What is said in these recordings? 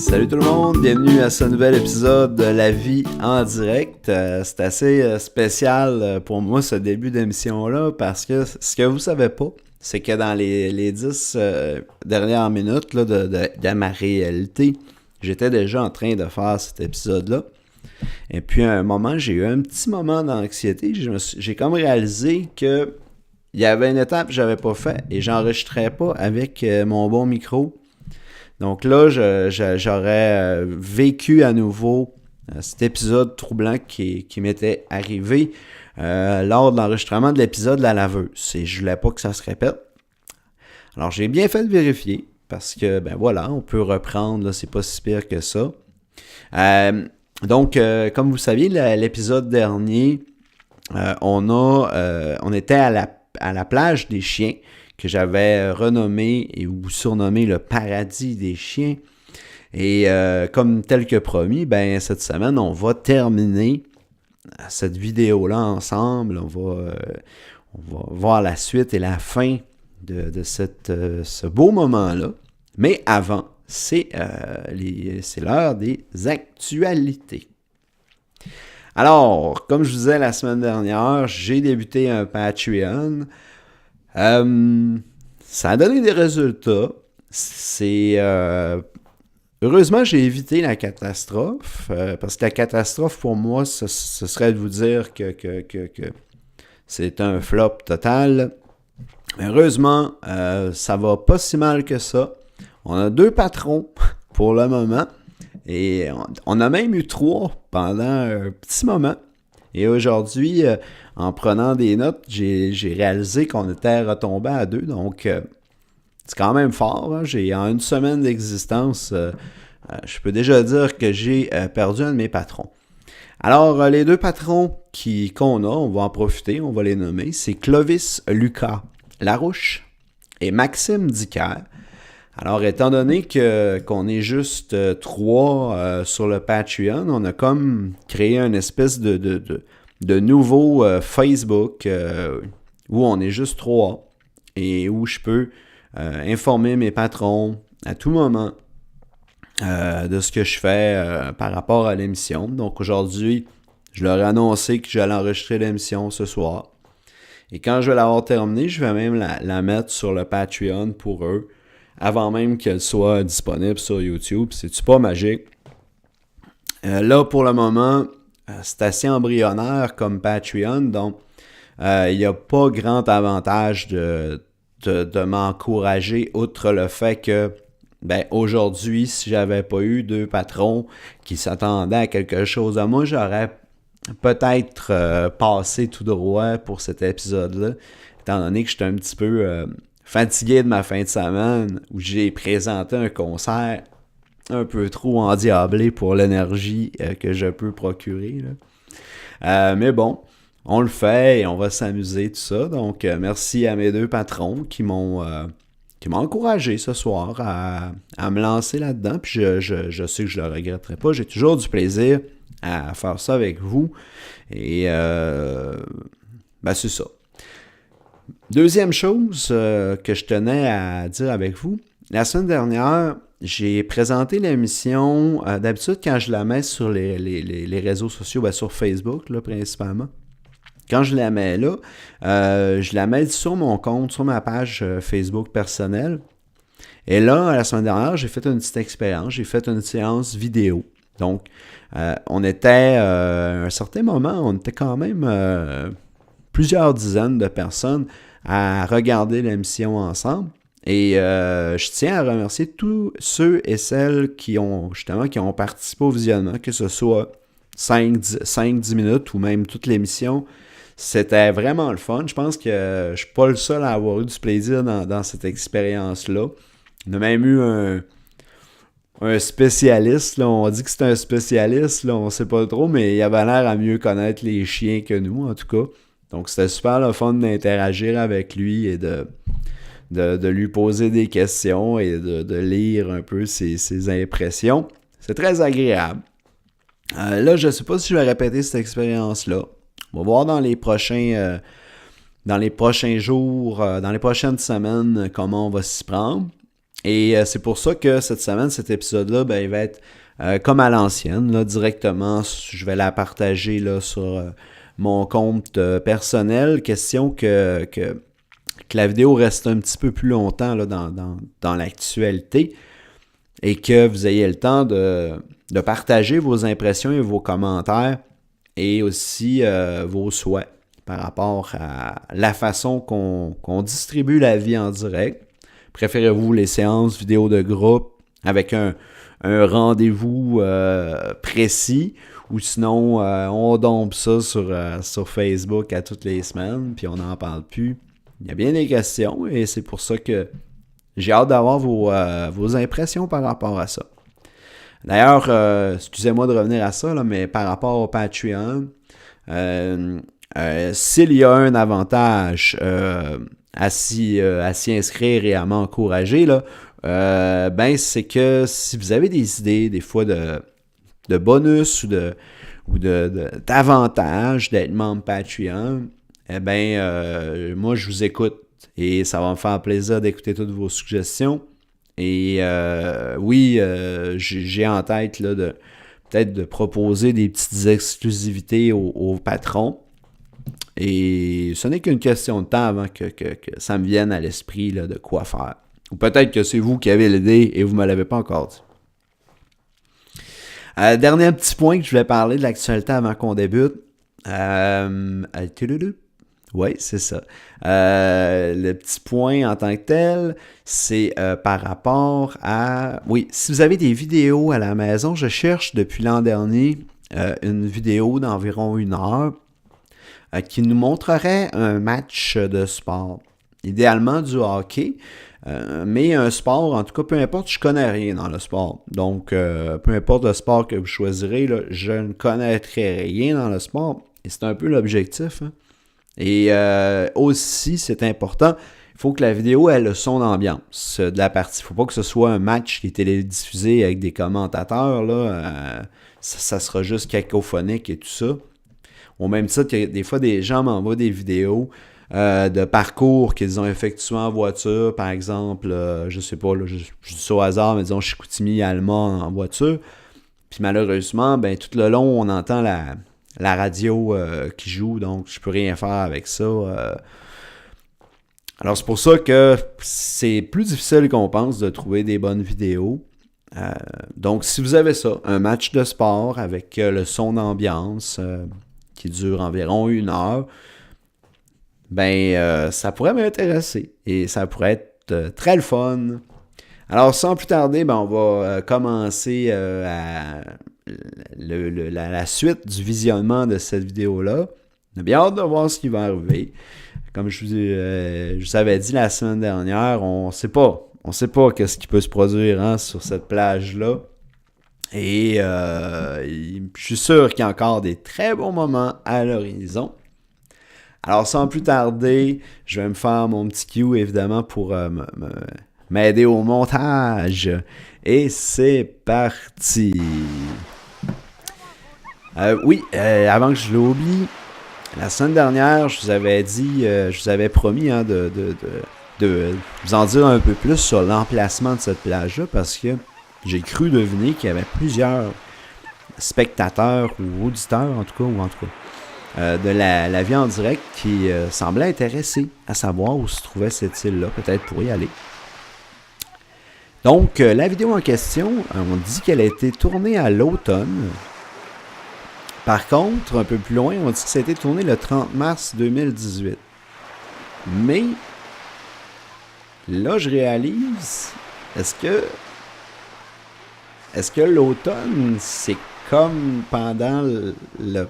Salut tout le monde, bienvenue à ce nouvel épisode de La Vie en direct. C'est assez spécial pour moi ce début d'émission-là parce que ce que vous savez pas, c'est que dans les 10 dernières minutes là, de ma réalité, j'étais déjà en train de faire cet épisode-là. Et puis à un moment, j'ai eu un petit moment d'anxiété. J'ai comme réalisé que il y avait une étape que j'avais pas fait et j'enregistrais pas avec mon bon micro. Donc là, j'aurais vécu à nouveau cet épisode troublant qui m'était arrivé lors de l'enregistrement de l'épisode La Laveuse. Et je voulais pas que ça se répète. Alors j'ai bien fait de vérifier parce que, ben voilà, on peut reprendre, là, c'est pas si pire que ça. Donc, comme vous saviez, l'épisode dernier, on était à la plage des chiens, que j'avais renommé ou surnommé le paradis des chiens. Et comme tel que promis, ben cette semaine, on va terminer cette vidéo-là ensemble. On va voir la suite et la fin de ce beau moment-là. Mais avant, c'est l'heure des actualités. Alors, comme je vous disais la semaine dernière, j'ai débuté un Patreon. Ça a donné des résultats. Heureusement, j'ai évité la catastrophe, parce que la catastrophe, pour moi, ce serait de vous dire que c'est un flop total. Mais heureusement, ça va pas si mal que ça. On a 2 patrons pour le moment. Et on a même eu 3 pendant un petit moment. Et aujourd'hui, en prenant des notes, j'ai réalisé qu'on était retombé à 2. Donc, c'est quand même fort. Hein? En une semaine d'existence, je peux déjà dire que j'ai perdu un de mes patrons. Alors, les 2 patrons qu'on a, on va en profiter, on va les nommer. C'est Clovis Lucas Larouche et Maxime Dicker. Alors, étant donné qu'on est juste 3 sur le Patreon, on a comme créé une espèce de nouveau Facebook où on est juste 3 et où je peux informer mes patrons à tout moment de ce que je fais par rapport à l'émission. Donc, aujourd'hui, je leur ai annoncé que j'allais enregistrer l'émission ce soir. Et quand je vais l'avoir terminée, je vais même la mettre sur le Patreon pour eux, avant même qu'elle soit disponible sur YouTube. C'est-tu pas magique? Là, pour le moment, c'est assez embryonnaire comme Patreon, donc il n'y a pas grand avantage de m'encourager, outre le fait que, ben, aujourd'hui, si j'avais pas eu 2 patrons qui s'attendaient à quelque chose de moi, j'aurais peut-être passé tout droit pour cet épisode-là, étant donné que j'étais un petit peu fatigué de ma fin de semaine où j'ai présenté un concert un peu trop endiablé pour l'énergie que je peux procurer. Là. Mais bon, on le fait et on va s'amuser, tout ça. Donc, merci à mes 2 patrons qui m'ont encouragé ce soir à me lancer là-dedans. Puis je sais que je ne le regretterai pas. J'ai toujours du plaisir à faire ça avec vous. Et ben c'est ça. Deuxième chose que je tenais à dire avec vous, la semaine dernière, j'ai présenté l'émission, d'habitude quand je la mets sur les réseaux sociaux, ben sur Facebook là, principalement. Quand je la mets là, je la mets sur mon compte, sur ma page Facebook personnelle. Et là, la semaine dernière, j'ai fait une petite expérience, j'ai fait une séance vidéo. Donc, on était, à un certain moment, on était quand même plusieurs dizaines de personnes à regarder l'émission ensemble. Et je tiens à remercier tous ceux et celles qui ont participé au visionnement, que ce soit 5-10 minutes ou même toute l'émission. C'était vraiment le fun. Je pense que je ne suis pas le seul à avoir eu du plaisir dans cette expérience-là. On a même eu un spécialiste. Là. On dit que c'est un spécialiste, là, on ne sait pas trop, mais il avait l'air à mieux connaître les chiens que nous, en tout cas. Donc, c'était super le fun d'interagir avec lui et de lui poser des questions et de lire un peu ses impressions. C'est très agréable. Là, je ne sais pas si je vais répéter cette expérience-là. On va voir dans les prochains jours, dans les prochaines semaines, comment on va s'y prendre. Et c'est pour ça que cette semaine, cet épisode-là, ben, il va être comme à l'ancienne, là, directement. Je vais la partager là, sur mon compte personnel. Question que la vidéo reste un petit peu plus longtemps là, dans l'actualité et que vous ayez le temps de partager vos impressions et vos commentaires et aussi vos souhaits par rapport à la façon qu'on distribue la vie en direct. Préférez-vous les séances vidéo de groupe avec un rendez-vous précis ou sinon on dompe ça sur Facebook à toutes les semaines puis on n'en parle plus? Il y a bien des questions et c'est pour ça que j'ai hâte d'avoir vos impressions par rapport à ça. D'ailleurs, excusez-moi de revenir à ça, là, mais par rapport au Patreon, s'il y a un avantage à s'y inscrire et à m'encourager, là, ben c'est que si vous avez des idées, des fois de bonus ou d'avantages d'être membre Patreon, eh bien, moi je vous écoute et ça va me faire plaisir d'écouter toutes vos suggestions. Et oui, j'ai en tête là, peut-être de proposer des petites exclusivités aux patrons. Et ce n'est qu'une question de temps avant que ça me vienne à l'esprit là, de quoi faire. Ou peut-être que c'est vous qui avez l'idée et vous ne me l'avez pas encore dit. Dernier petit point que je voulais parler de l'actualité avant qu'on débute. Oui, c'est ça. Le petit point en tant que tel, c'est par rapport à... Oui, si vous avez des vidéos à la maison, je cherche depuis l'an dernier une vidéo d'environ 1 heure qui nous montrerait un match de sport. Idéalement du hockey, mais un sport, en tout cas, peu importe, je connais rien dans le sport. Donc, peu importe le sport que vous choisirez, là, je ne connaîtrai rien dans le sport. Et c'est un peu l'objectif. Hein. Et aussi, c'est important, il faut que la vidéo ait le son d'ambiance de la partie. Il ne faut pas que ce soit un match qui est télédiffusé avec des commentateurs. Là, ça sera juste cacophonique et tout ça. Au même titre que des fois, des gens m'envoient des vidéos de parcours qu'ils ont effectué en voiture. Par exemple, je sais pas, là, je dis ça au hasard, mais disons Chicoutimi-Alma en voiture. Puis malheureusement, ben tout le long, on entend la radio qui joue, donc je peux rien faire avec ça. Alors c'est pour ça que c'est plus difficile qu'on pense de trouver des bonnes vidéos. Donc si vous avez ça, un match de sport avec le son d'ambiance qui dure environ 1 heure, ben ça pourrait m'intéresser et ça pourrait être très le fun. Alors sans plus tarder, ben, on va commencer la suite du visionnement de cette vidéo-là. On a bien hâte de voir ce qui va arriver. Comme je vous avais dit la semaine dernière, on sait pas qu'est-ce qui peut se produire hein, sur cette plage-là. Et je suis sûr qu'il y a encore des très bons moments à l'horizon. Alors sans plus tarder, je vais me faire mon petit cue évidemment pour m'aider au montage. Et c'est parti! Oui, avant que je l'oublie, la semaine dernière, je vous avais dit, je vous avais promis hein, de vous en dire un peu plus sur l'emplacement de cette plage-là parce que j'ai cru deviner qu'il y avait plusieurs spectateurs ou auditeurs, en tout cas, de la vie en direct qui semblaient intéressés à savoir où se trouvait cette île-là, peut-être pour y aller. Donc, la vidéo en question, on dit qu'elle a été tournée à l'automne. Par contre, un peu plus loin, on dit que ça a été tourné le 30 mars 2018. Mais, là, je réalise, est-ce que l'automne, c'est comme pendant le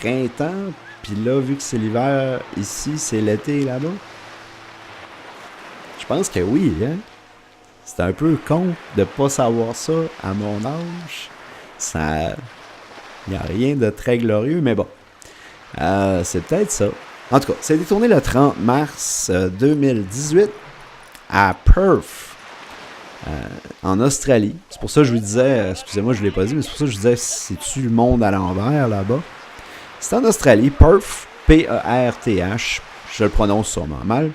printemps, puis là, vu que c'est l'hiver ici, c'est l'été là-bas? Je pense que oui, hein? C'est un peu con de pas savoir ça à mon âge. Il n'y a rien de très glorieux, mais bon. C'est peut-être ça. En tout cas, ça a été tourné le 30 mars 2018 à Perth, en Australie. C'est pour ça que je vous disais, excusez-moi, je ne l'ai pas dit, mais c'est pour ça que je vous disais, c'est-tu le monde à l'envers là-bas? C'est en Australie, Perth, P-E-R-T-H. Je le prononce sûrement mal.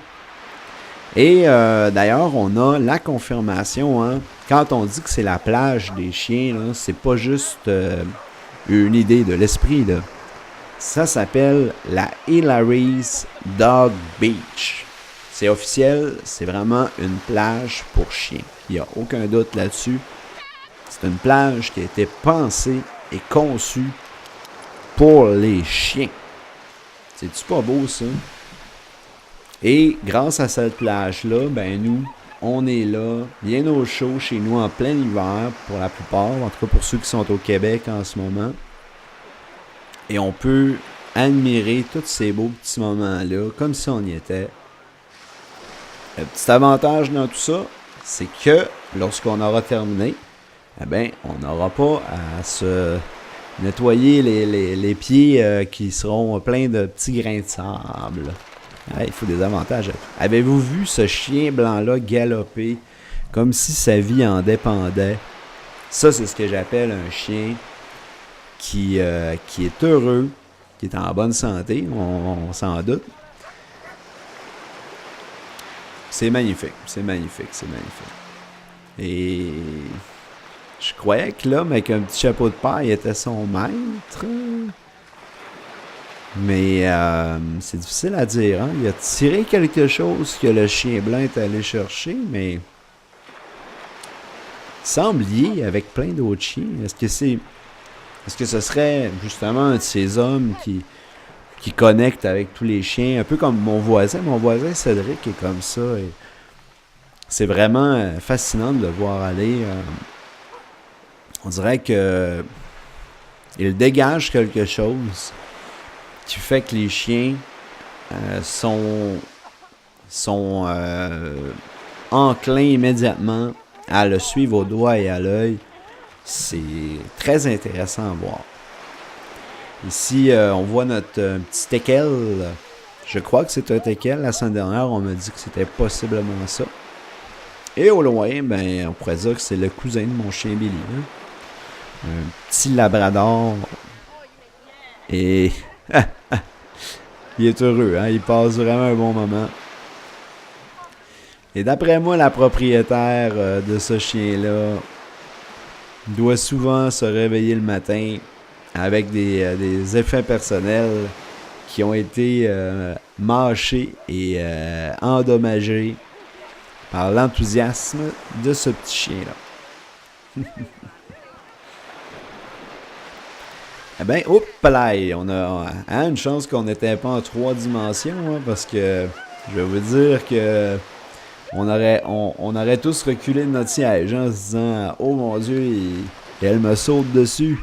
Et d'ailleurs, on a la confirmation, hein, quand on dit que c'est la plage des chiens, là, c'est pas juste une idée de l'esprit, là. Ça s'appelle la Hilary's Dog Beach. C'est officiel, c'est vraiment une plage pour chiens. Il n'y a aucun doute là-dessus. C'est une plage qui a été pensée et conçue pour les chiens. C'est-tu pas beau, ça? Et grâce à cette plage-là, ben nous, on est là, bien au chaud, chez nous, en plein hiver, pour la plupart, en tout cas pour ceux qui sont au Québec en ce moment. Et on peut admirer tous ces beaux petits moments-là, comme si on y était. Le petit avantage dans tout ça, c'est que lorsqu'on aura terminé, eh ben, on n'aura pas à se nettoyer les pieds qui seront pleins de petits grains de sable. Ah, il faut des avantages. Avez-vous vu ce chien blanc-là galoper comme si sa vie en dépendait? Ça, c'est ce que j'appelle un chien qui est heureux, qui est en bonne santé, on s'en doute. C'est magnifique, c'est magnifique, c'est magnifique. Et je croyais que l'homme avec un petit chapeau de paille était son maître. Mais c'est difficile à dire. Hein? Il a tiré quelque chose que le chien blanc est allé chercher, mais il semble lié avec plein d'autres chiens. Est-ce que ce serait justement un de ces hommes qui connecte avec tous les chiens, un peu comme mon voisin. Mon voisin Cédric est comme ça. Et c'est vraiment fascinant de le voir aller. On dirait que il dégage quelque chose qui fait que les chiens sont enclins immédiatement à le suivre au doigt et à l'œil. C'est très intéressant à voir. Ici, on voit notre petit teckel. Je crois que c'est un teckel. La semaine dernière, on m'a dit que c'était possiblement ça. Et au loin, ben, on pourrait dire que c'est le cousin de mon chien Billy. Hein? Un petit labrador. Et il est heureux, hein? Il passe vraiment un bon moment. Et d'après moi, la propriétaire de ce chien-là doit souvent se réveiller le matin avec des effets personnels qui ont été mâchés et endommagés par l'enthousiasme de ce petit chien-là. Eh bien, hop là, on a une chance qu'on n'était pas en 3 dimensions, hein, parce que je vais vous dire que on aurait tous reculé de notre siège, hein, en se disant « Oh mon Dieu, elle me saute dessus! »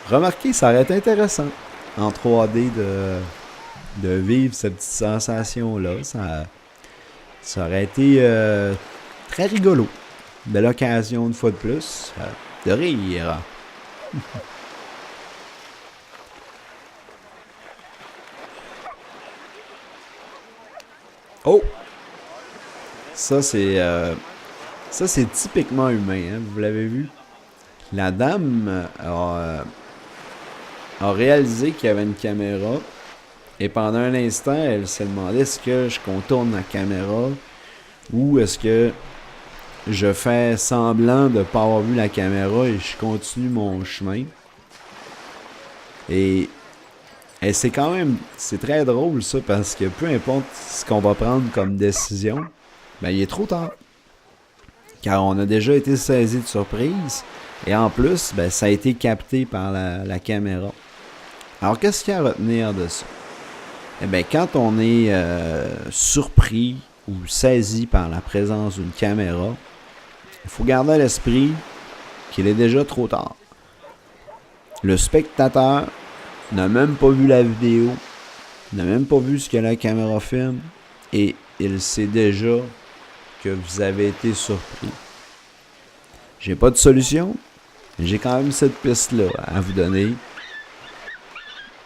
Remarquez, ça aurait été intéressant en 3D de vivre cette petite sensation-là. Ça aurait été très rigolo. Belle occasion, une fois de plus, de rire. Oh! Ça, c'est typiquement humain, hein? Vous l'avez vu? La dame a réalisé qu'il y avait une caméra et pendant un instant, elle s'est demandé est-ce que je contourne la caméra ou est-ce que je fais semblant de ne pas avoir vu la caméra et je continue mon chemin. Et c'est quand même, c'est très drôle ça parce que peu importe ce qu'on va prendre comme décision, ben il est trop tard. Car on a déjà été saisi de surprise et en plus, ben, ça a été capté par la caméra. Alors qu'est-ce qu'il y a à retenir de ça? Eh bien, quand on est surpris ou saisi par la présence d'une caméra, il faut garder à l'esprit qu'il est déjà trop tard. Le spectateur n'a même pas vu la vidéo, n'a même pas vu ce que la caméra filme, et il sait déjà que vous avez été surpris. J'ai pas de solution, mais j'ai quand même cette piste-là à vous donner.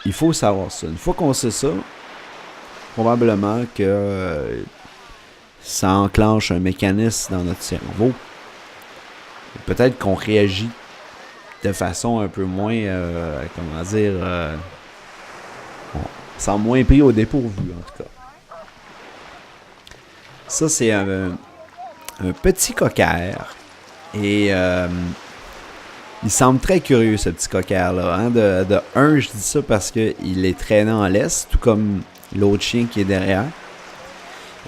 Il faut savoir ça. Une fois qu'on sait ça, probablement que ça enclenche un mécanisme dans notre cerveau. Peut-être qu'on réagit de façon un peu moins, comment dire, sans moins pris au dépourvu, en tout cas. Ça, c'est un petit cocker. Et il semble très curieux, ce petit cocker-là. Hein? De un, je dis ça parce qu'il est traîné en laisse, tout comme l'autre chien qui est derrière.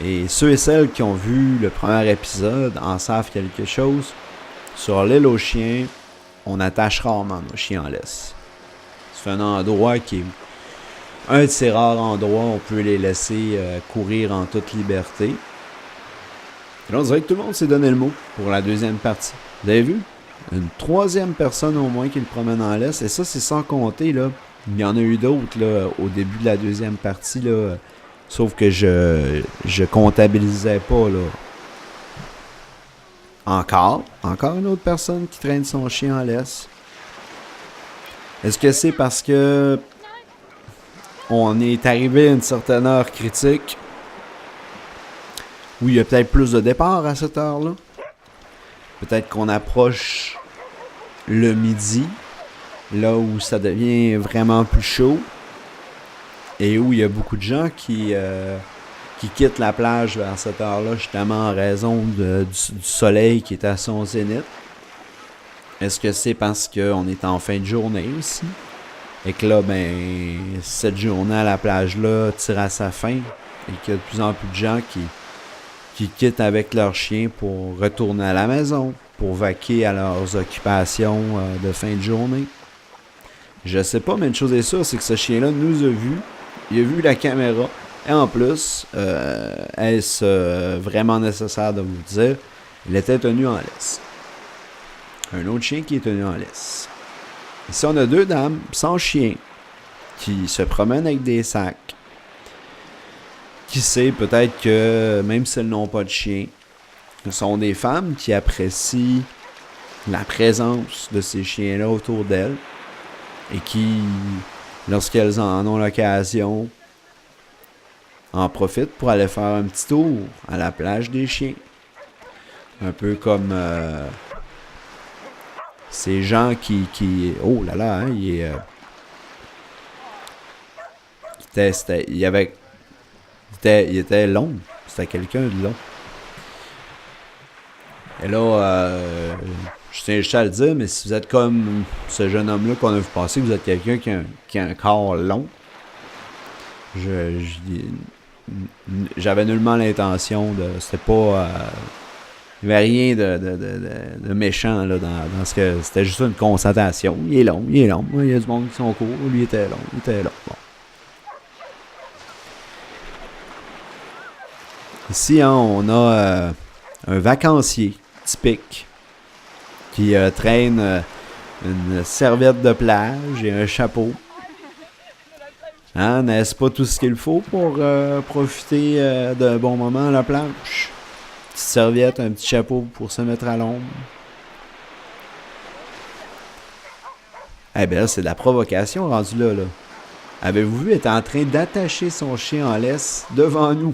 Et ceux et celles qui ont vu le premier épisode en savent quelque chose. Sur l'île aux chiens, on attache rarement nos chiens en laisse. C'est un endroit qui est un de ces rares endroits où on peut les laisser courir en toute liberté. Et là, on dirait que tout le monde s'est donné le mot pour la deuxième partie. Vous avez vu? Une troisième personne au moins qui le promène en laisse. Et ça, c'est sans compter, là. Il y en a eu d'autres, là, au début de la deuxième partie, là. Sauf que je comptabilisais pas, là. Encore une autre personne qui traîne son chien en laisse. Est-ce que c'est parce que on est arrivé à une certaine heure critique où il y a peut-être plus de départ à cette heure-là? Peut-être qu'on approche le midi, là où ça devient vraiment plus chaud et où il y a beaucoup de gens qui quittent la plage vers cette heure-là, justement en raison du soleil qui est à son zénith. Est-ce que c'est parce qu'on est en fin de journée aussi? Et que là, ben, cette journée à la plage-là tire à sa fin et qu'il y a de plus en plus de gens qui quittent avec leurs chiens pour retourner à la maison, pour vaquer à leurs occupations de fin de journée. Je sais pas, mais une chose est sûre, c'est que ce chien-là nous a vus. Il a vu la caméra. Et en plus, est-ce vraiment nécessaire de vous dire, il était tenu en laisse. Un autre chien qui est tenu en laisse. Ici, on a deux dames sans chien qui se promènent avec des sacs. Qui sait, peut-être que même si elles n'ont pas de chien, ce sont des femmes qui apprécient la présence de ces chiens-là autour d'elles et qui, lorsqu'elles en ont l'occasion, en profitent pour aller faire un petit tour à la plage des chiens. Un peu comme ces gens qui... Oh là là, hein, il était long. C'était quelqu'un de long. Et là, je tiens juste à le dire, mais si vous êtes comme ce jeune homme-là qu'on a vu passer, vous êtes quelqu'un qui a un corps long, j'avais nullement l'intention de... C'était pas... il n'y avait rien de méchant là, dans ce que... C'était juste une constatation. Il est long. Il y a du monde qui sont courts. Lui, il était long. Bon. Ici, hein, on a un vacancier typique qui traîne une serviette de plage et un chapeau. Hein, n'est-ce pas tout ce qu'il faut pour profiter d'un bon moment à la planche? Une petite serviette, un petit chapeau pour se mettre à l'ombre. Eh bien là, c'est de la provocation rendue là. Avez-vous vu, elle est en train d'attacher son chien en laisse devant nous.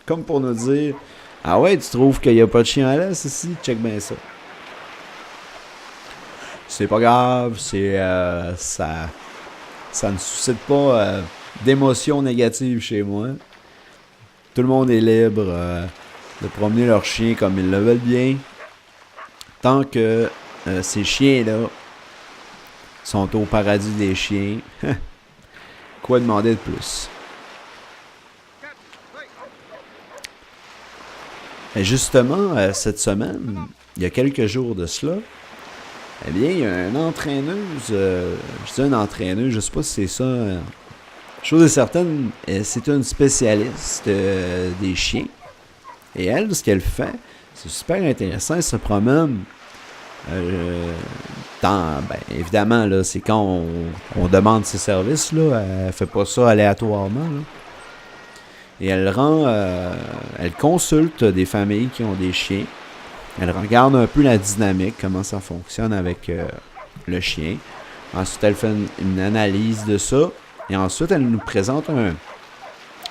Comme pour nous dire, ah ouais, tu trouves qu'il n'y a pas de chien en laisse ici? Check bien ça. C'est pas grave, ça ne suscite pas d'émotions négatives chez moi. Tout le monde est libre de promener leurs chiens comme ils le veulent bien. Tant que ces chiens-là sont au paradis des chiens, quoi demander de plus? Et justement, cette semaine, il y a quelques jours de cela, eh bien, il y a une entraîneuse, je dis une entraîneuse, je sais pas si c'est ça. Chose est certaine, c'est une spécialiste des chiens. Et elle, ce qu'elle fait, c'est super intéressant, elle se promène évidemment, là, c'est quand on demande ses services, là, elle fait pas ça aléatoirement, là. Et elle consulte des familles qui ont des chiens. Elle regarde un peu la dynamique, comment ça fonctionne avec le chien. Ensuite, elle fait une analyse de ça. Et ensuite, elle nous présente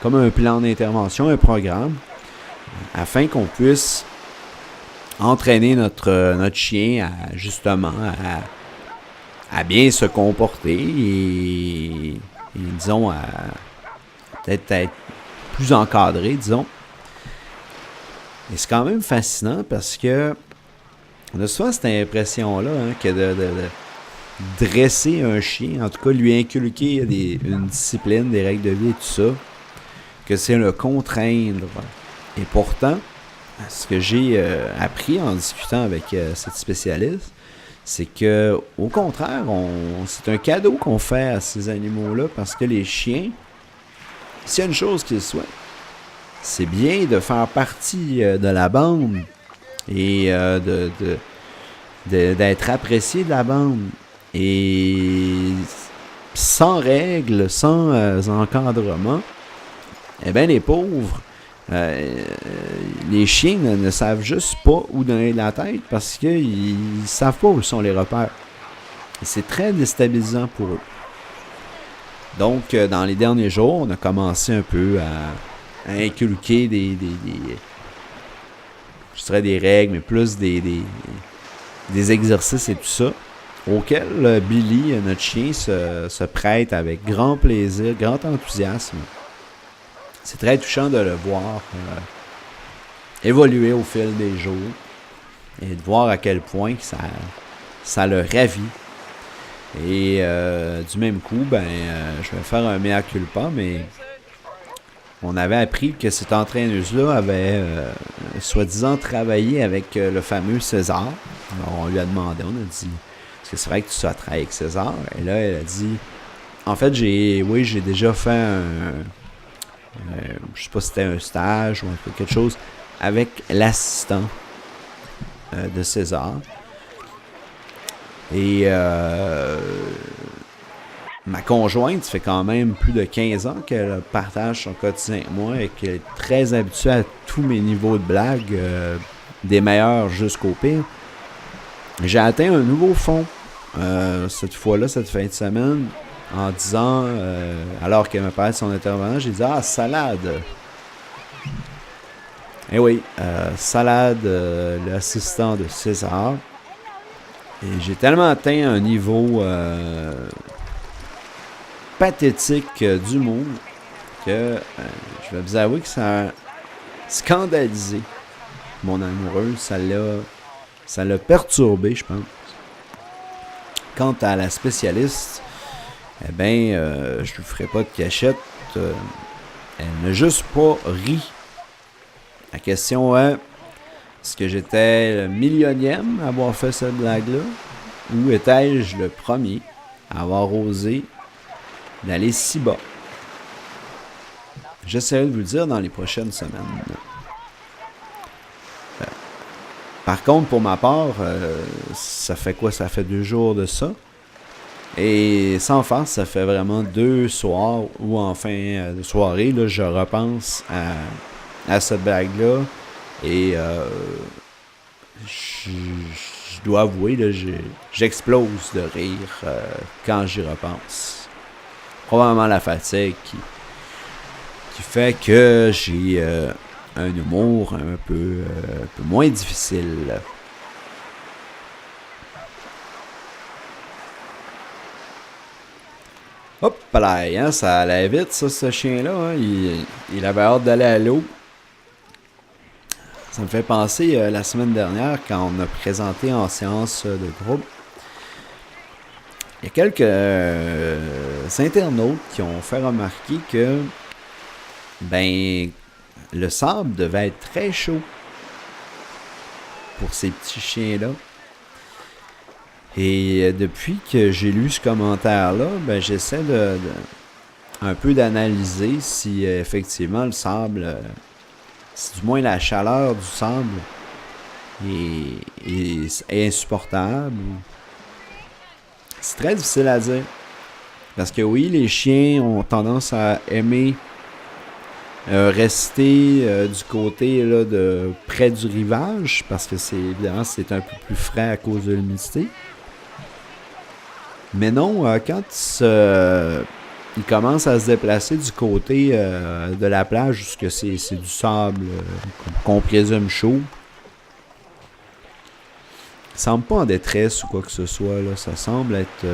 comme un plan d'intervention, un programme, afin qu'on puisse entraîner notre chien à bien se comporter et disons, à peut-être être plus encadré, disons. Et c'est quand même fascinant parce que on a souvent cette impression-là que de dresser un chien, en tout cas lui inculquer une discipline, des règles de vie et tout ça, que c'est le contraindre. Et pourtant, ce que j'ai appris en discutant avec cette spécialiste, c'est que au contraire, c'est un cadeau qu'on fait à ces animaux-là parce que les chiens, s'il y a une chose qu'ils souhaitent, c'est bien de faire partie de la bande et d'être apprécié de la bande. Et sans règles, sans encadrement, eh bien les pauvres, les chiens ne savent juste pas où donner de la tête parce qu'ils ne savent pas où sont les repères. Et c'est très déstabilisant pour eux. Donc, dans les derniers jours, on a commencé un peu à inculquer je dirais des règles, mais plus des exercices et tout ça, auxquels Billy, notre chien, se prête avec grand plaisir, grand enthousiasme. C'est très touchant de le voir évoluer au fil des jours et de voir à quel point que ça le ravit. Et du même coup, je vais faire un mea culpa, mais on avait appris que cette entraîneuse-là avait soi-disant travaillé avec le fameux César. Alors, on lui a demandé, on a dit, est-ce que c'est vrai que tu as travaillé avec César? Et là, elle a dit, en fait, j'ai déjà fait je sais pas si c'était un stage ou quelque chose avec l'assistant de César. Et ma conjointe, ça fait quand même plus de 15 ans qu'elle partage son quotidien avec moi et qu'elle est très habituée à tous mes niveaux de blagues, des meilleurs jusqu'au pire. J'ai atteint un nouveau fond cette fois-là, cette fin de semaine, en disant, alors qu'elle me parlait de son intervenant, j'ai dit « Ah, salade! » Eh oui, Salade, l'assistant de César. Et j'ai tellement atteint un niveau pathétique d'humour que je vais vous avouer que ça a scandalisé mon amoureuse. Ça l'a perturbé, je pense. Quant à la spécialiste, eh bien, je ne lui ferai pas de cachette. Elle n'a juste pas ri. La question est, est-ce que j'étais le millionième à avoir fait cette blague-là? Ou étais-je le premier à avoir osé d'aller si bas? J'essaierai de vous le dire dans les prochaines semaines. Par contre, pour ma part, ça fait quoi? Ça fait 2 jours de ça. Et sans farce, ça fait vraiment 2 soirs où en fin de soirée, là, je repense à cette blague-là. Et je dois avouer, là, j'explose de rire quand j'y repense. Probablement la fatigue qui fait que j'ai un humour un peu moins difficile. Hop là, hein, ça allait vite, ça, ce chien-là. Hein, il avait hâte d'aller à l'eau. Ça me fait penser la semaine dernière quand on a présenté en séance de groupe. Il y a quelques internautes qui ont fait remarquer que le sable devait être très chaud pour ces petits chiens-là. Et depuis que j'ai lu ce commentaire-là, j'essaie un peu d'analyser si effectivement le sable, si du moins la chaleur du sable est insupportable. C'est très difficile à dire. Parce que oui, les chiens ont tendance à aimer rester du côté là, de près du rivage, parce que évidemment c'est un peu plus frais à cause de l'humidité. Mais non, quand il commence à se déplacer du côté de la plage, jusque c'est du sable qu'on présume chaud, il semble pas en détresse ou quoi que ce soit. Là. Ça semble être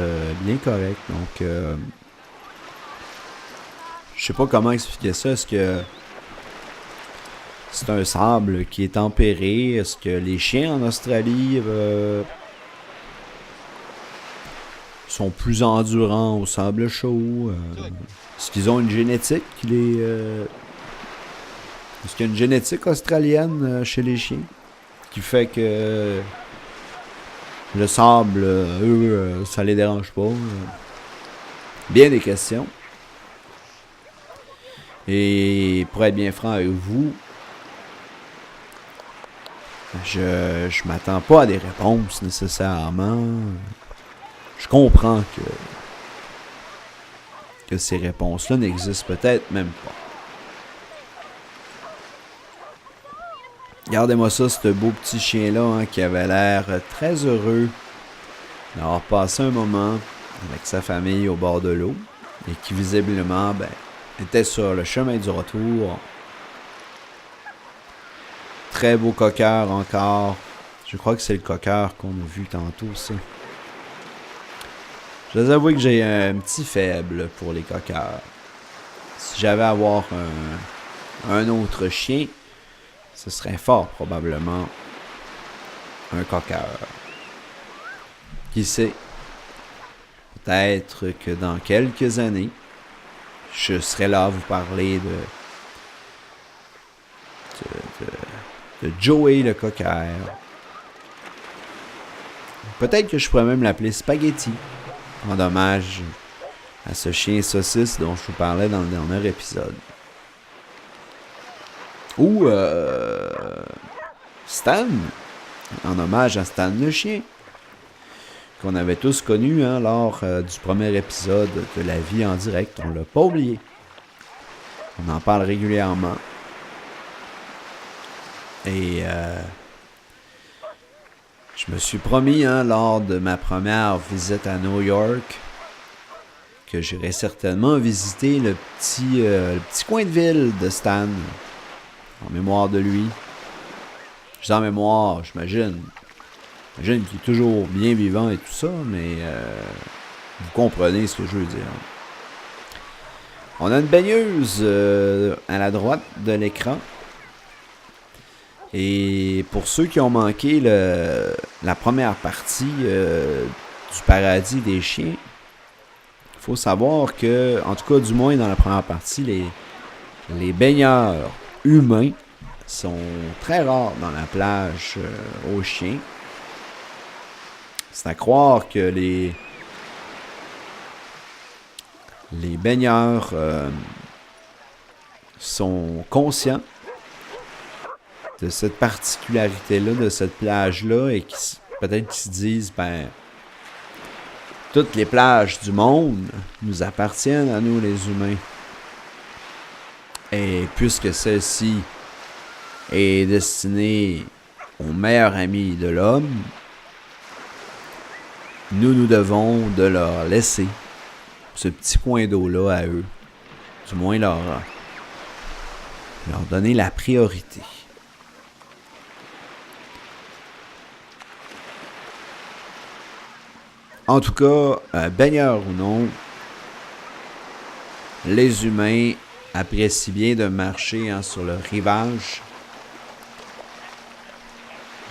bien correct. Donc, je sais pas comment expliquer ça. Est-ce c'est un sable qui est tempéré. Est-ce que les chiens en Australie sont plus endurants au sable chaud? Est-ce qu'ils ont une génétique est-ce qu'il y a une génétique australienne chez les chiens qui fait que le sable, eux, ça les dérange pas? Bien des questions. Et pour être bien franc avec vous, je m'attends pas à des réponses nécessairement. Je comprends que ces réponses-là n'existent peut-être même pas. Regardez-moi ça, ce beau petit chien-là qui avait l'air très heureux d'avoir passé un moment avec sa famille au bord de l'eau et qui visiblement était sur le chemin du retour. Très beau coqueur encore. Je crois que c'est le coqueur qu'on a vu tantôt, ça. Je dois avouer que j'ai un petit faible pour les coqueurs. Si j'avais à avoir un autre chien, ce serait fort probablement un coqueur. Qui sait? Peut-être que dans quelques années, je serai là à vous parler de Joey le coqueur. Peut-être que je pourrais même l'appeler Spaghetti, en hommage à ce chien saucisse dont je vous parlais dans le dernier épisode. Ou Stan, en hommage à Stan le chien, qu'on avait tous connu lors du premier épisode de La Vie en direct. On l'a pas oublié. On en parle régulièrement. Et je me suis promis lors de ma première visite à New York que j'irais certainement visiter le petit coin de ville de Stan, en mémoire de lui. Je dis en mémoire, j'imagine. J'imagine qu'il est toujours bien vivant et tout ça, mais vous comprenez ce que je veux dire. On a une baigneuse à la droite de l'écran. Et pour ceux qui ont manqué la première partie du paradis des chiens, il faut savoir que, en tout cas du moins dans la première partie, les baigneurs humains sont très rares dans la plage aux chiens. C'est à croire que les baigneurs sont conscients de cette particularité-là, de cette plage-là, et peut-être qu'ils se disent, toutes les plages du monde nous appartiennent à nous les humains. Et puisque celle-ci est destinée aux meilleurs amis de l'homme, nous devons de leur laisser ce petit coin d'eau-là à eux. Du moins leur donner la priorité. En tout cas, baigneurs ou non, les humains apprécient bien de marcher sur le rivage,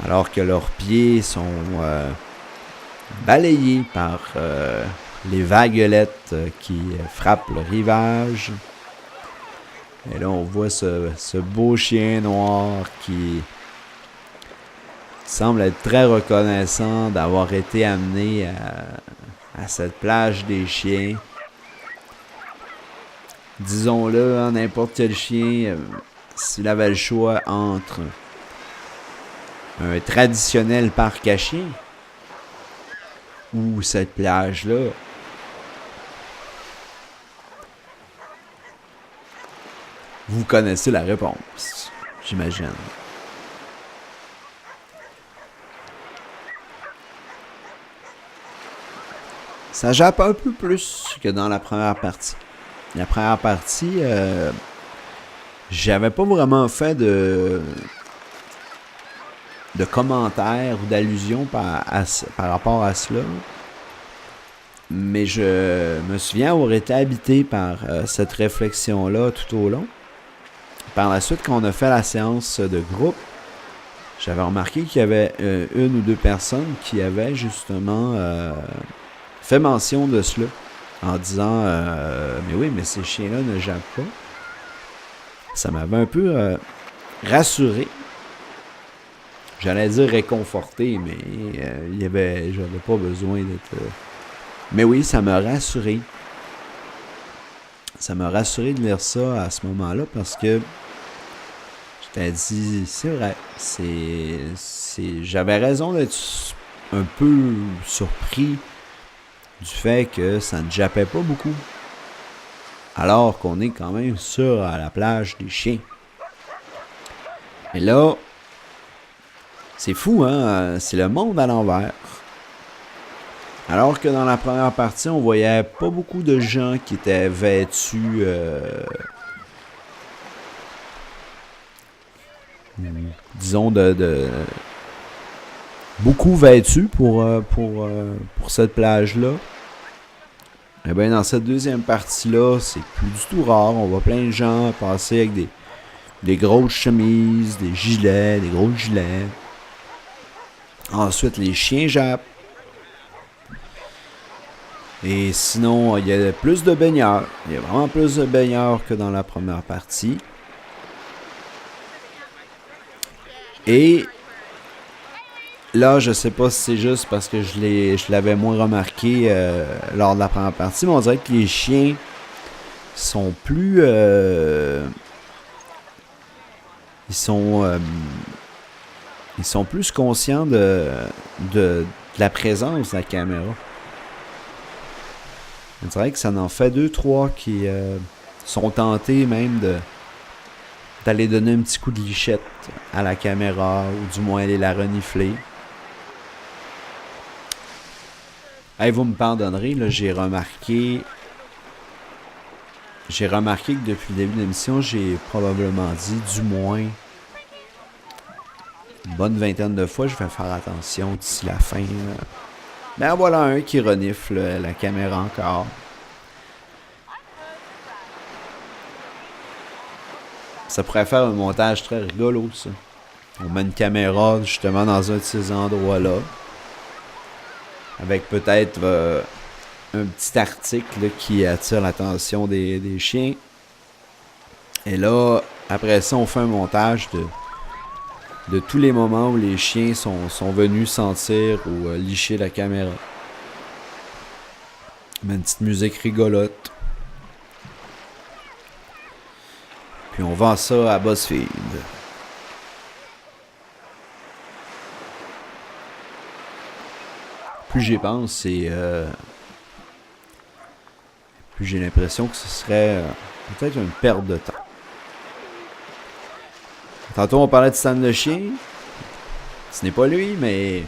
alors que leurs pieds sont balayés par les vaguelettes qui frappent le rivage. Et là, on voit ce beau chien noir qui semble être très reconnaissant d'avoir été amené à cette plage des chiens. Disons-le, n'importe quel chien, s'il avait le choix entre un traditionnel parc à chiens ou cette plage-là, vous connaissez la réponse, j'imagine. Ça jappe un peu plus que dans la première partie. La première partie, j'avais pas vraiment fait de commentaires ou d'allusions par rapport à cela. Mais je me souviens avoir été habité par cette réflexion-là tout au long. par la suite, quand on a fait la séance de groupe, j'avais remarqué qu'il y avait une ou deux personnes qui avaient justement fait mention de cela, en disant mais oui, mais ces chiens-là ne jappent pas. Ça m'avait un peu rassuré. J'allais dire réconforté, mais j'avais pas besoin d'être... Mais oui, ça m'a rassuré. Ça m'a rassuré de lire ça à ce moment-là parce que je t'ai dit, c'est vrai, j'avais raison d'être un peu surpris du fait que ça ne jappait pas beaucoup. Alors qu'on est quand même sur la plage des chiens. Et là, c'est fou, hein? C'est le monde à l'envers. Alors que dans la première partie, on voyait pas beaucoup de gens qui étaient vêtus... disons beaucoup vêtus pour cette plage-là. Et bien, dans cette deuxième partie-là, c'est plus du tout rare. On voit plein de gens passer avec des grosses chemises, des gilets, des gros gilets. Ensuite, les chiens jappent. Et sinon, il y a plus de baigneurs. Il y a vraiment plus de baigneurs que dans la première partie. Et là, je sais pas si c'est juste parce que je l'avais moins remarqué lors de la première partie, mais on dirait que les chiens sont plus... ils sont plus conscients de la présence de la caméra. On dirait que ça en fait 2-3 qui sont tentés même d'aller donner un petit coup de lichette à la caméra, ou du moins aller la renifler. Hey, vous me pardonnerez, là, j'ai remarqué que depuis le début de l'émission, j'ai probablement dit du moins une bonne vingtaine de fois, je vais faire attention d'ici la fin. Ben voilà un qui renifle la caméra encore. Ça pourrait faire un montage très rigolo, ça. On met une caméra justement dans un de ces endroits-là. Avec peut-être un petit article là, qui attire l'attention des chiens. Et là, après ça, on fait un montage de tous les moments où les chiens sont venus sentir ou licher la caméra. On met une petite musique rigolote. Puis on vend ça à BuzzFeed. Plus j'y pense, plus j'ai l'impression que ce serait peut-être une perte de temps. Tantôt on parlait de Stan le chien. Ce n'est pas lui, mais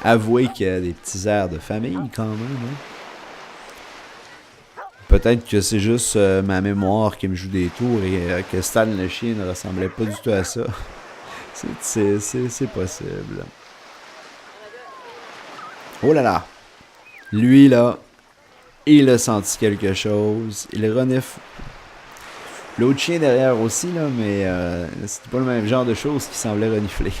avouez qu'il y a des petits airs de famille quand même. Hein? Peut-être que c'est juste ma mémoire qui me joue des tours et que Stan le chien ne ressemblait pas du tout à ça. C'est possible. Oh là là! Lui là, il a senti quelque chose. Il renifle. L'autre chien derrière aussi, là, mais c'était pas le même genre de choses qui semblait renifler.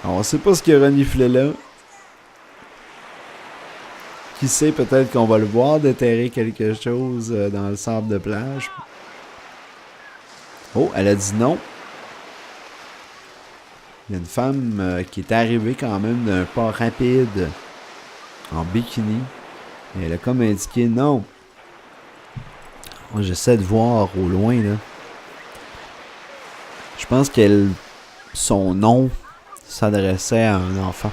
Alors, on sait pas ce qu'il a reniflé là. Qui sait, peut-être qu'on va le voir déterrer quelque chose dans le sable de plage. Oh, elle a dit non. Il y a une femme qui est arrivée quand même d'un pas rapide en bikini. Et elle a comme indiqué non. Moi, j'essaie de voir au loin, là. Je pense son nom s'adressait à un enfant.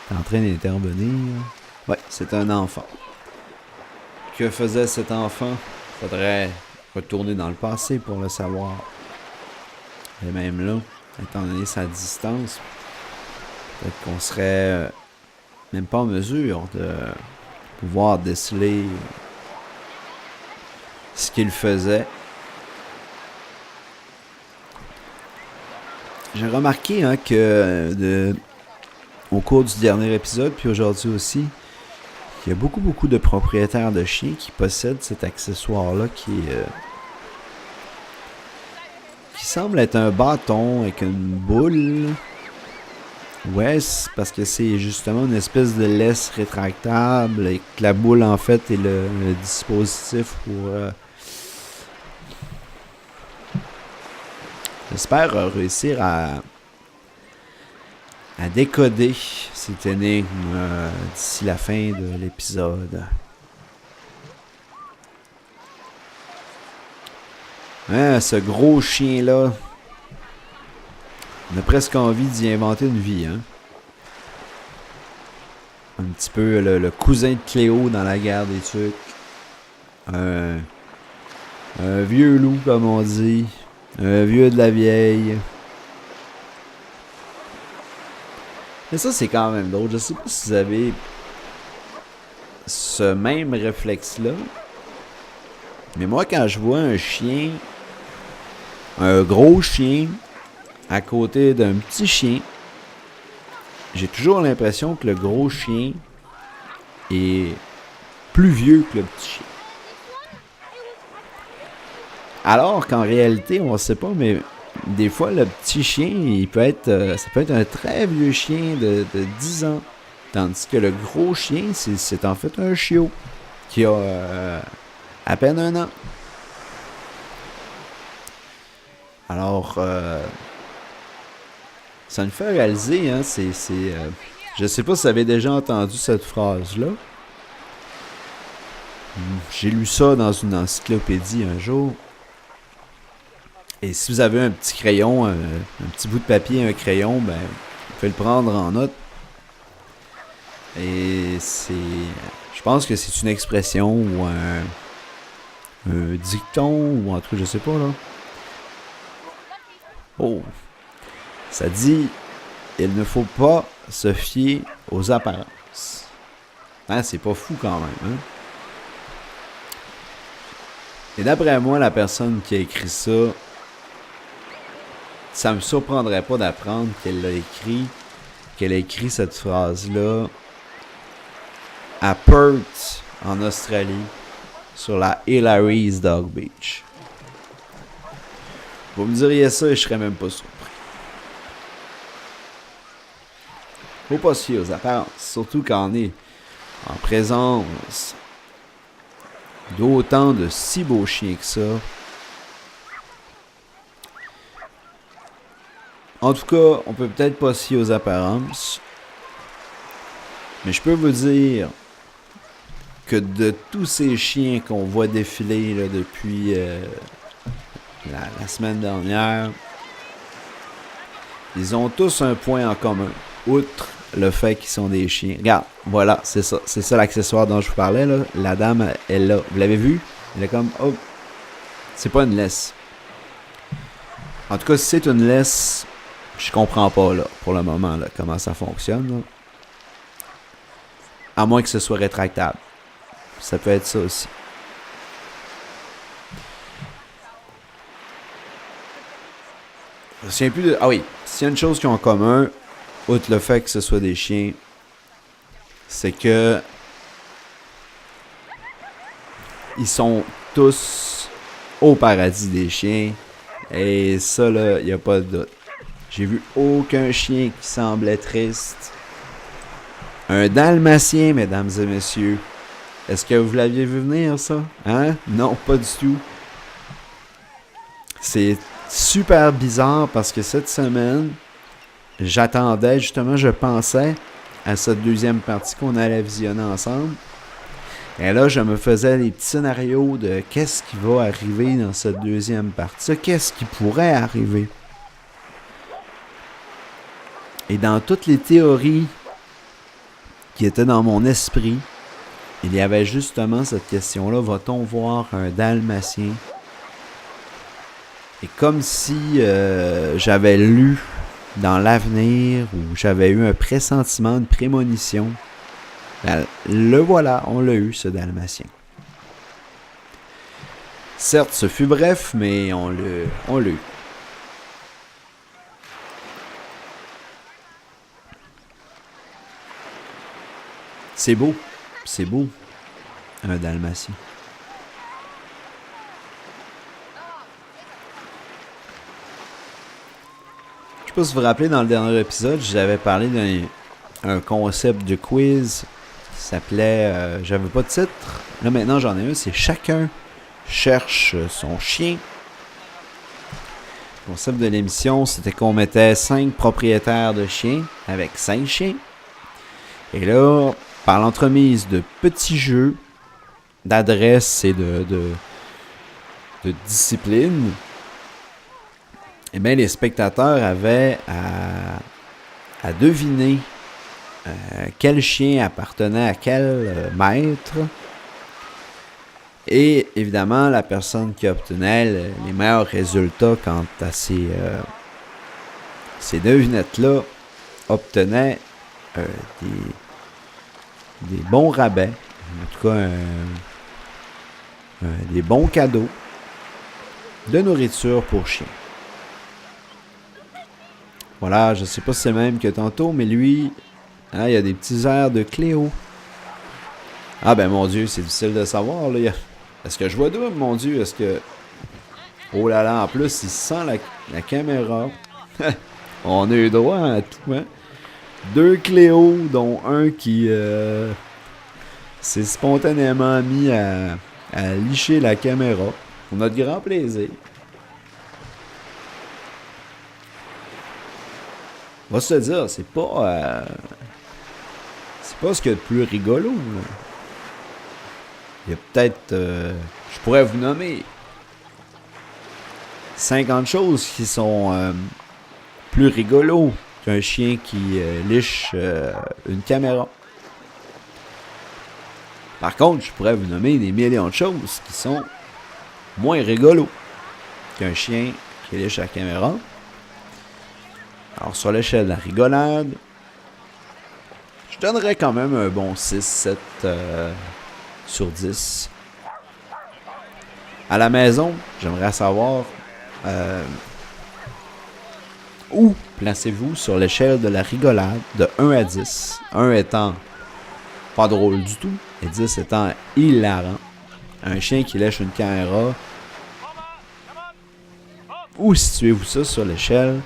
Elle est en train d'intervenir. Ouais, c'est un enfant. Que faisait cet enfant? Faudrait retourner dans le passé pour le savoir. Et même là, étant donné sa distance, peut-être qu'on serait même pas en mesure de pouvoir déceler ce qu'il faisait. J'ai remarqué que au cours du dernier épisode, puis aujourd'hui aussi, Il y a beaucoup de propriétaires de chiens qui possèdent cet accessoire-là qui semble être un bâton avec une boule. Ouais, c'est parce que c'est justement une espèce de laisse rétractable et que la boule, en fait, est le dispositif pour... J'espère réussir à décoder cette énigme d'ici la fin de l'épisode. Hein, ce gros chien-là, on a presque envie d'y inventer une vie, hein. Un petit peu le cousin de Cléo dans la guerre des Tucs. Un vieux loup, comme on dit. Un vieux de la vieille. Mais ça, c'est quand même drôle. Je sais pas si vous avez ce même réflexe-là. Mais moi, quand je vois un chien, un gros chien, à côté d'un petit chien, j'ai toujours l'impression que le gros chien est plus vieux que le petit chien. Alors qu'en réalité, on ne sait pas, mais des fois, le petit chien, ça peut être un très vieux chien de 10 ans. Tandis que le gros chien, c'est en fait un chiot qui a à peine 1 an. Alors, ça nous fait réaliser, hein, je sais pas si vous avez déjà entendu cette phrase-là. J'ai lu ça dans une encyclopédie un jour. Et si vous avez un petit crayon, un petit bout de papier, un crayon, ben, vous pouvez le prendre en note. Et je pense que c'est une expression ou un dicton, ou en tout cas, je sais pas, là. Oh! Ça dit, il ne faut pas se fier aux apparences. Hein, c'est pas fou quand même, hein? Et d'après moi, la personne qui a écrit ça me surprendrait pas d'apprendre qu'elle a écrit cette phrase-là à Perth, en Australie, sur la Hillary's Dog Beach. Vous me diriez ça et je serais même pas surpris. Faut pas se fier aux apparences, surtout quand on est en présence d'autant de si beaux chiens que ça. En tout cas, on peut peut-être pas se fier aux apparences, mais je peux vous dire que de tous ces chiens qu'on voit défiler là, depuis la semaine dernière, ils ont tous un point en commun, outre le fait qu'ils sont des chiens. Regarde, voilà, c'est ça l'accessoire dont je vous parlais, là. La dame, elle l'a. Vous l'avez vu? Elle est comme, oh, c'est pas une laisse. En tout cas, si c'est une laisse, je comprends pas, là, pour le moment, là, comment ça fonctionne, là. À moins que ce soit rétractable. Ça peut être ça aussi. Je me souviens plus de... Ah oui, s'il y a une chose qu'ils ont en commun, outre le fait que ce soit des chiens, c'est que ils sont tous au paradis des chiens. Et ça, là, il n'y a pas de doute. J'ai vu aucun chien qui semblait triste. Un dalmatien, mesdames et messieurs. Est-ce que vous l'aviez vu venir, ça? Hein? Non, pas du tout. C'est super bizarre parce que cette semaine, j'attendais, justement, je pensais à cette deuxième partie qu'on allait visionner ensemble. Et là, je me faisais des petits scénarios de qu'est-ce qui va arriver dans cette deuxième partie. Qu'est-ce qui pourrait arriver? Et dans toutes les théories qui étaient dans mon esprit, il y avait justement cette question-là, va-t-on voir un dalmatien? Et comme si j'avais lu dans l'avenir ou j'avais eu un pressentiment, une prémonition, ben, le voilà, on l'a eu, ce dalmatien. Certes, ce fut bref, mais on l'a eu. C'est beau. C'est beau, un dalmatien. Je sais pas si vous vous rappelez, dans le dernier épisode, j'avais parlé d'un concept de quiz qui s'appelait j'avais pas de titre. Là maintenant j'en ai un, c'est chacun cherche son chien. Le concept de l'émission, c'était qu'on mettait 5 propriétaires de chiens avec 5 chiens. Et là, par l'entremise de petits jeux, d'adresse et de discipline, eh bien, les spectateurs avaient à deviner quel chien appartenait à quel maître. Et évidemment, la personne qui obtenait les meilleurs résultats quant à ces devinettes-là obtenait des bons rabais, en tout cas des bons cadeaux de nourriture pour chiens. Voilà, je sais pas si c'est le même que tantôt, mais lui, hein, il y a des petits airs de Cléo. Ah ben mon Dieu, c'est difficile de savoir, là. Est-ce que je vois double, mon Dieu? Est-ce que... Oh là là, en plus, il sent la caméra. On a eu droit à tout, hein? 2 Cléo, dont un qui s'est spontanément mis à licher la caméra. Pour notre grand plaisir. On va se dire, c'est pas ce qu'il y a de plus rigolo, là. Il y a peut-être... je pourrais vous nommer 50 choses qui sont plus rigolos qu'un chien qui liche une caméra. Par contre, je pourrais vous nommer des millions de choses qui sont moins rigolos qu'un chien qui liche la caméra. Alors, sur l'échelle de la rigolade, je donnerais quand même un bon 6-7 sur 10. À la maison, j'aimerais savoir où placez-vous sur l'échelle de la rigolade de 1 à 10. 1 étant pas drôle du tout et 10 étant hilarant. Un chien qui lèche une caméra. Où situez-vous ça sur l'échelle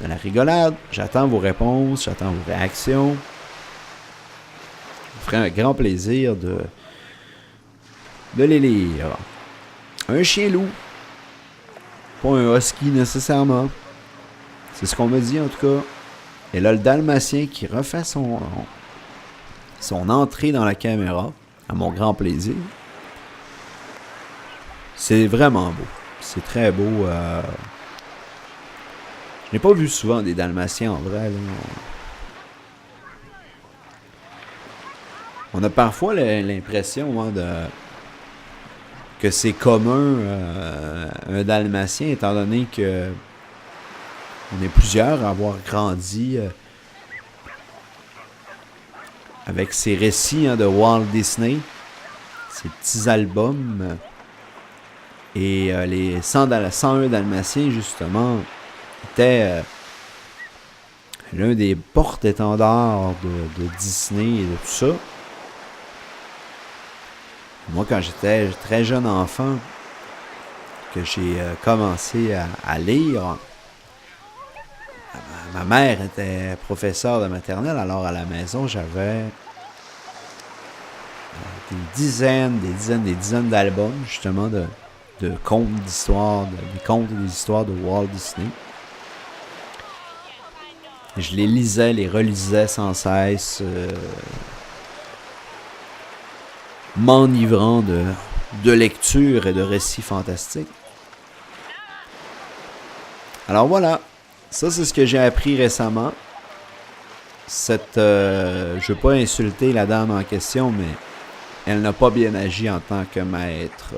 de la rigolade? J'attends vos réponses, j'attends vos réactions. Ça me ferait un grand plaisir de les lire. Un chien loup. Pas un husky nécessairement. C'est ce qu'on me dit en tout cas. Et là, le dalmatien qui refait son entrée dans la caméra, à mon grand plaisir. C'est vraiment beau. C'est très beau. Je n'ai pas vu souvent des dalmatiens en vrai. Là. On a parfois l'impression que c'est commun un dalmatien, étant donné que on est plusieurs à avoir grandi avec ces récits de Walt Disney, ces petits albums, et les 101 dalmatiens justement étaient l'un des porte-étendards de Disney et de tout ça. Moi, quand j'étais très jeune enfant, que j'ai commencé à lire, ma mère était professeure de maternelle, alors à la maison, j'avais des dizaines d'albums, justement, de contes d'histoires, des contes et des histoires de Walt Disney. Je les lisais, les relisais sans cesse, m'enivrant de lecture et de récits fantastiques. Alors voilà, ça c'est ce que j'ai appris récemment. Je ne veux pas insulter la dame en question, mais elle n'a pas bien agi en tant que maître.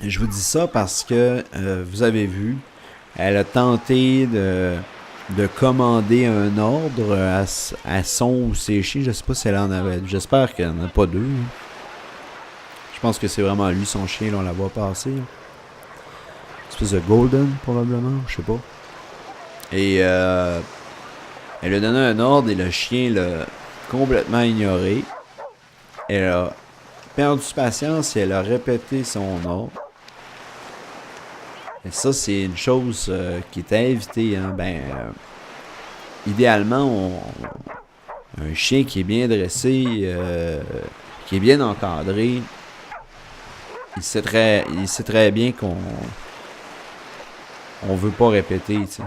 Je vous dis ça parce que vous avez vu, elle a tenté de commander un ordre à son ou ses chiens. Je sais pas si elle en avait. J'espère qu'elle n'en a pas 2. Je pense que c'est vraiment lui, son chien. Là, on la voit passer. Une espèce de golden, probablement. Je sais pas. Et Elle lui a donné un ordre et le chien l'a complètement ignoré. Elle a perdu patience et elle a répété son ordre. Et ça, c'est une chose qui est à éviter. Hein. Idéalement, un chien qui est bien dressé, qui est bien encadré, il sait très bien qu'on veut pas répéter. T'sais.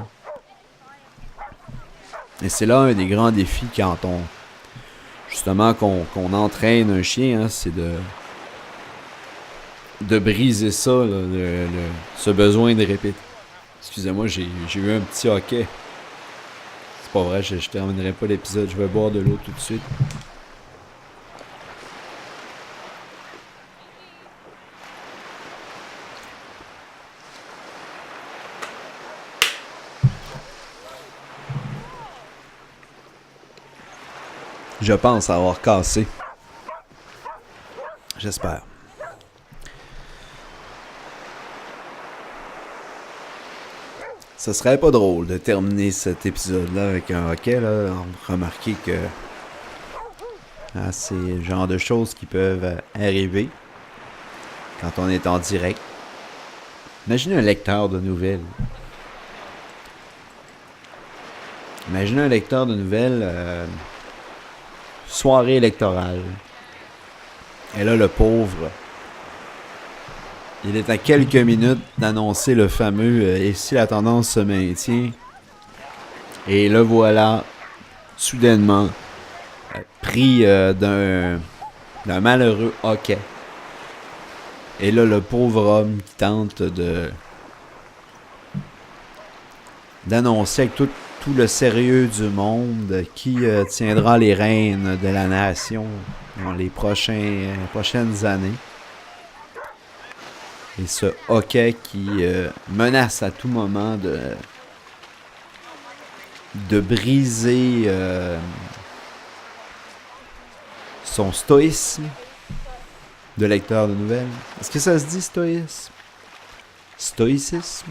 Et c'est là un des grands défis quand justement qu'on entraîne un chien, hein, c'est de briser ça, là, ce besoin de répéter. Excusez-moi, j'ai eu un petit hoquet. C'est pas vrai, je terminerai pas l'épisode, je vais boire de l'eau tout de suite. Je pense avoir cassé. J'espère. Ce serait pas drôle de terminer cet épisode-là avec un hockey, là. Remarquez que c'est le genre de choses qui peuvent arriver quand on est en direct. Imaginez un lecteur de nouvelles. Imaginez un lecteur de nouvelles, soirée électorale. Et là, le pauvre, il est à quelques minutes d'annoncer le fameux et si la tendance se maintient. Et le voilà, soudainement, pris d'un malheureux hoquet. Et là, le pauvre homme qui tente d'annoncer avec tout le sérieux du monde qui tiendra les rênes de la nation dans les prochaines années. Et ce hoquet qui menace à tout moment de briser son stoïsme de lecteur de nouvelles. Est-ce que ça se dit stoïsme? Stoïcisme?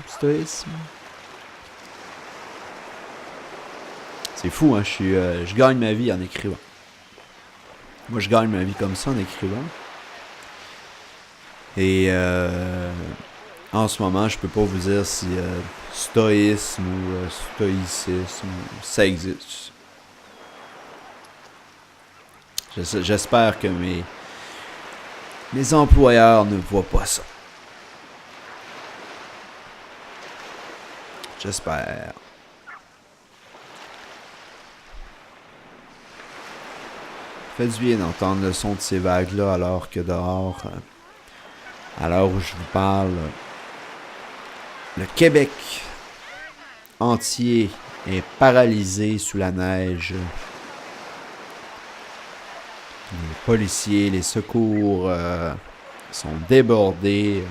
C'est fou, hein? Je gagne ma vie en écrivant. Moi, je gagne ma vie comme ça en écrivant. Et en ce moment, je peux pas vous dire si stoïsme ou stoïcisme, ça existe. J'espère que mes employeurs ne voient pas ça. J'espère. Fait du bien d'entendre le son de ces vagues-là alors que dehors, à l'heure où je vous parle, le Québec entier est paralysé sous la neige. Les policiers, les secours sont débordés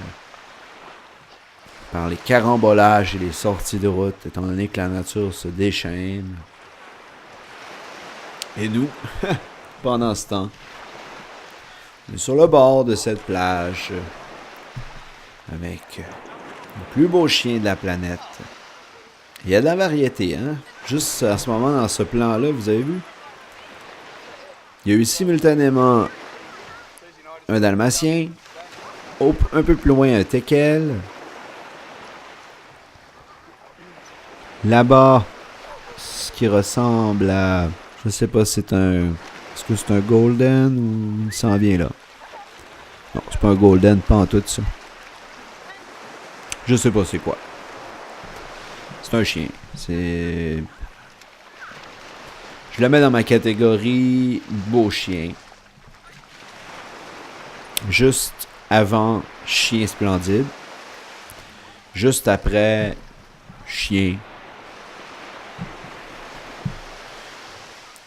par les carambolages et les sorties de route, étant donné que la nature se déchaîne. Et nous, pendant ce temps, on est sur le bord de cette plage avec le plus beau chien de la planète. Il y a de la variété, hein? Juste à ce moment, dans ce plan-là, vous avez vu? Il y a eu simultanément un dalmatien, un peu plus loin un teckel. Là-bas, ce qui ressemble à... Je sais pas si c'est un... Est-ce que c'est un golden ou il s'en vient là? Non, c'est pas un golden, pas en tout ça. Je sais pas c'est quoi. C'est un chien. Je le mets dans ma catégorie beau chien. Juste avant chien splendide. Juste après chien.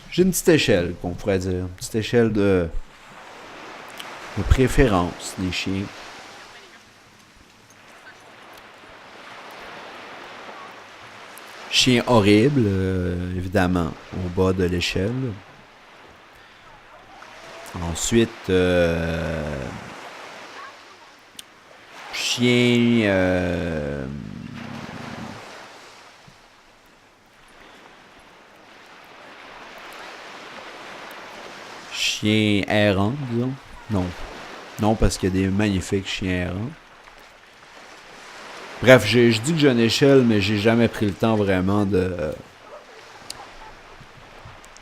J'ai une petite échelle, qu'on pourrait dire. Une petite échelle de préférence des chiens. Chien horrible, évidemment, au bas de l'échelle. Ensuite, chien... chien errant, disons. Non. Non, parce qu'il y a des magnifiques chiens errants. Bref, je dis que j'ai une échelle, mais j'ai jamais pris le temps vraiment de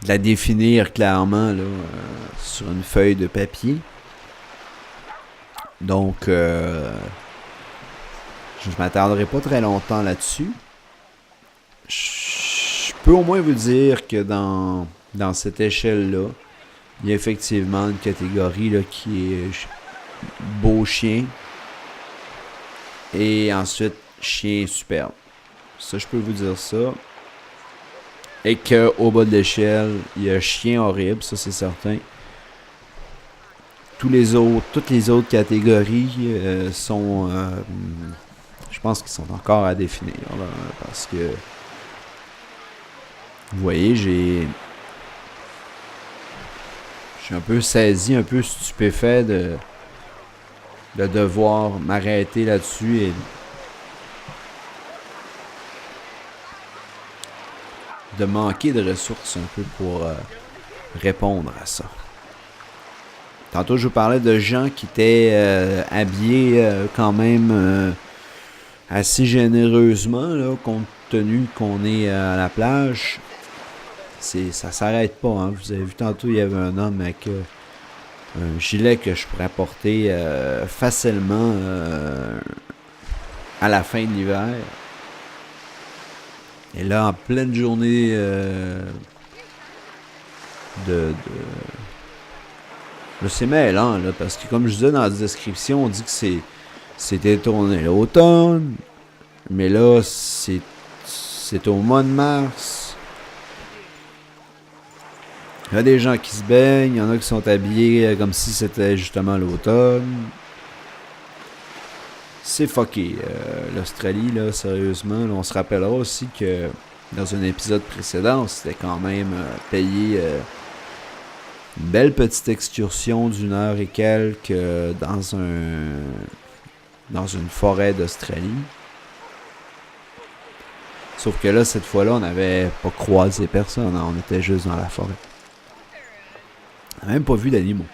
la définir clairement là, sur une feuille de papier. Donc, je m'attarderai pas très longtemps là-dessus. Je peux au moins vous dire que dans cette échelle-là, il y a effectivement une catégorie là, qui est beau chien. Et ensuite, chien superbe. Ça, je peux vous dire ça. Et qu'au bas de l'échelle, il y a chien horrible, ça c'est certain. Toutes les autres catégories sont... je pense qu'ils sont encore à définir. Là, parce que... Vous voyez, je suis un peu saisi, un peu stupéfait de devoir m'arrêter là-dessus et de manquer de ressources un peu pour répondre à ça. Tantôt, je vous parlais de gens qui étaient habillés quand même assez généreusement, là, compte tenu qu'on est à la plage. Ça s'arrête pas. Hein. Vous avez vu tantôt, il y avait un homme avec un gilet que je pourrais porter facilement à la fin de l'hiver. Et là, en pleine journée c'est mêlant, là, parce que comme je disais dans la description, on dit que c'était tourné l'automne, mais là, c'est au mois de mars. Il y a des gens qui se baignent, il y en a qui sont habillés comme si c'était justement l'automne. C'est fucké, l'Australie, là, sérieusement. Là, on se rappellera aussi que dans un épisode précédent, on s'était quand même payé une belle petite excursion d'une heure et quelques dans une forêt d'Australie. Sauf que là, cette fois-là, on n'avait pas croisé personne, hein, on était juste dans la forêt. On n'a même pas vu d'animaux.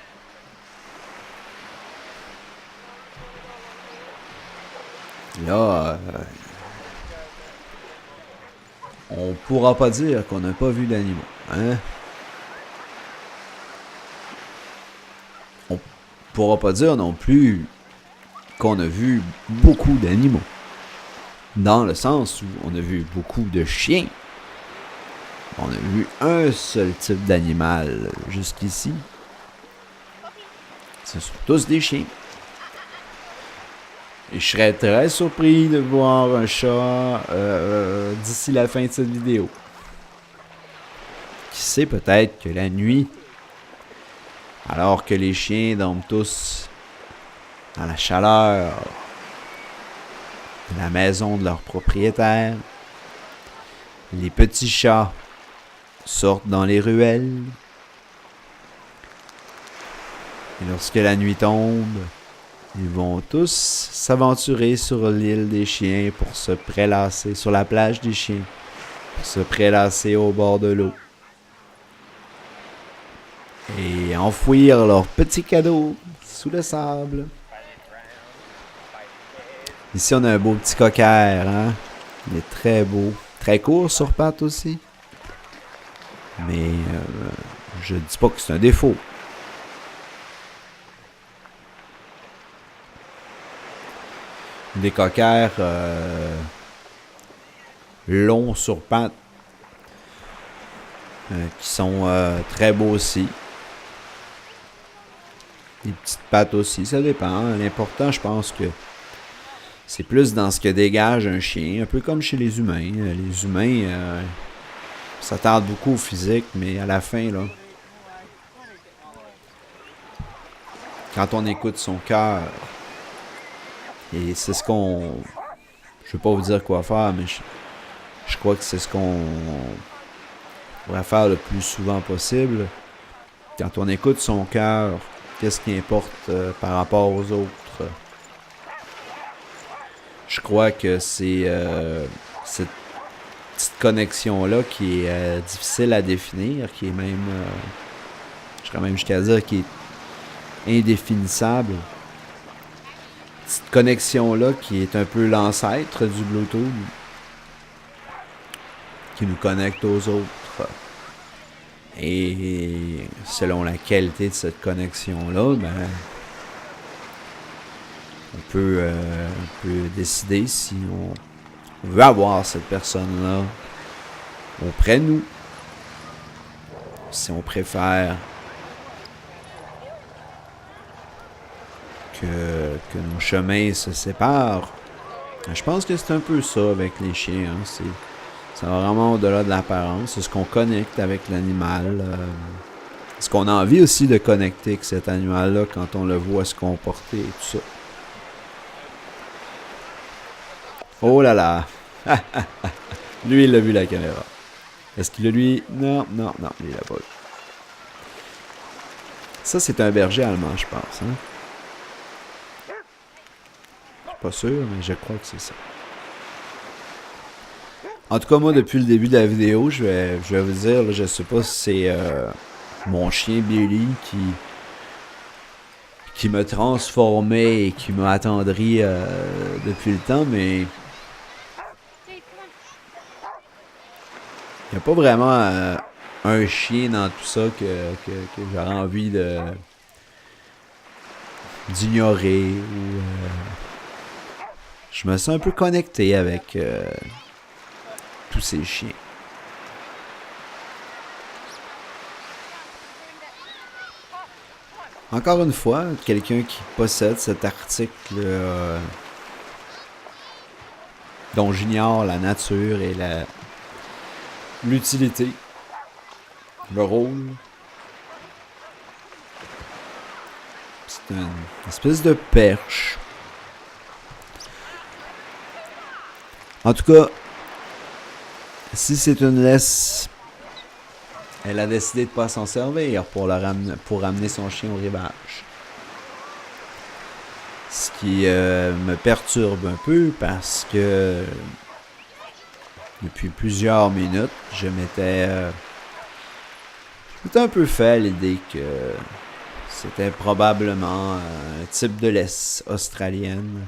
Là, on pourra pas dire qu'on n'a pas vu d'animaux, hein? On pourra pas dire non plus qu'on a vu beaucoup d'animaux. Dans le sens où on a vu beaucoup de chiens. On a vu un seul type d'animal jusqu'ici. Ce sont tous des chiens. Et je serais très surpris de voir un chat d'ici la fin de cette vidéo. Qui sait, peut-être que la nuit, alors que les chiens dorment tous dans la chaleur de la maison de leur propriétaire, les petits chats sortent dans les ruelles. Et lorsque la nuit tombe, ils vont tous s'aventurer sur l'île des chiens pour se prélasser, sur la plage des chiens, pour se prélasser au bord de l'eau. Et enfouir leurs petits cadeaux sous le sable. Ici, on a un beau petit cocker, hein? Il est très beau. Très court sur pattes aussi. Mais je dis pas que c'est un défaut. Des cockers longs sur pattes qui sont très beaux aussi. Les petites pattes aussi, ça dépend. Hein. L'important, je pense que c'est plus dans ce que dégage un chien, un peu comme chez les humains. Les humains s'attardent beaucoup au physique, mais à la fin, là, quand on écoute son cœur, et c'est ce qu'on... Je veux pas vous dire quoi faire, mais je crois que c'est ce qu'on pourrait faire le plus souvent possible. Quand on écoute son cœur, qu'est-ce qui importe par rapport aux autres? Je crois que c'est cette petite connexion-là qui est difficile à définir, qui est même... je serais même jusqu'à dire qu'il est indéfinissable. Cette connexion-là qui est un peu l'ancêtre du Bluetooth, qui nous connecte aux autres. Et selon la qualité de cette connexion-là, ben, on peut décider si on veut avoir cette personne-là auprès de nous. Si on préfère que nos chemins se séparent. Je pense que c'est un peu ça avec les chiens. Hein. Ça va vraiment au-delà de l'apparence. C'est ce qu'on connecte avec l'animal. Est-ce qu'on a envie aussi de connecter avec cet animal-là quand on le voit se comporter et tout ça. Oh là là! Lui, il a vu la caméra. Est-ce qu'il a lui? Non, il l'a pas vu. Ça, c'est un berger allemand, je pense. Hein? Je suis pas sûr, mais je crois que c'est ça. En tout cas, moi, depuis le début de la vidéo, je vais vous dire, là, je sais pas si c'est mon chien Billy qui m'a transformé et qui m'a attendri depuis le temps, mais il n'y a pas vraiment un chien dans tout ça que j'aurais envie d'ignorer ou je me sens un peu connecté avec tous ces chiens. Encore une fois, quelqu'un qui possède cet article dont j'ignore la nature et l'utilité, le rôle. C'est une espèce de perche. En tout cas, si c'est une laisse, elle a décidé de ne pas s'en servir pour ramener son chien au rivage. Ce qui me perturbe un peu parce que depuis plusieurs minutes, je m'étais un peu fait à l'idée que c'était probablement un type de laisse australienne.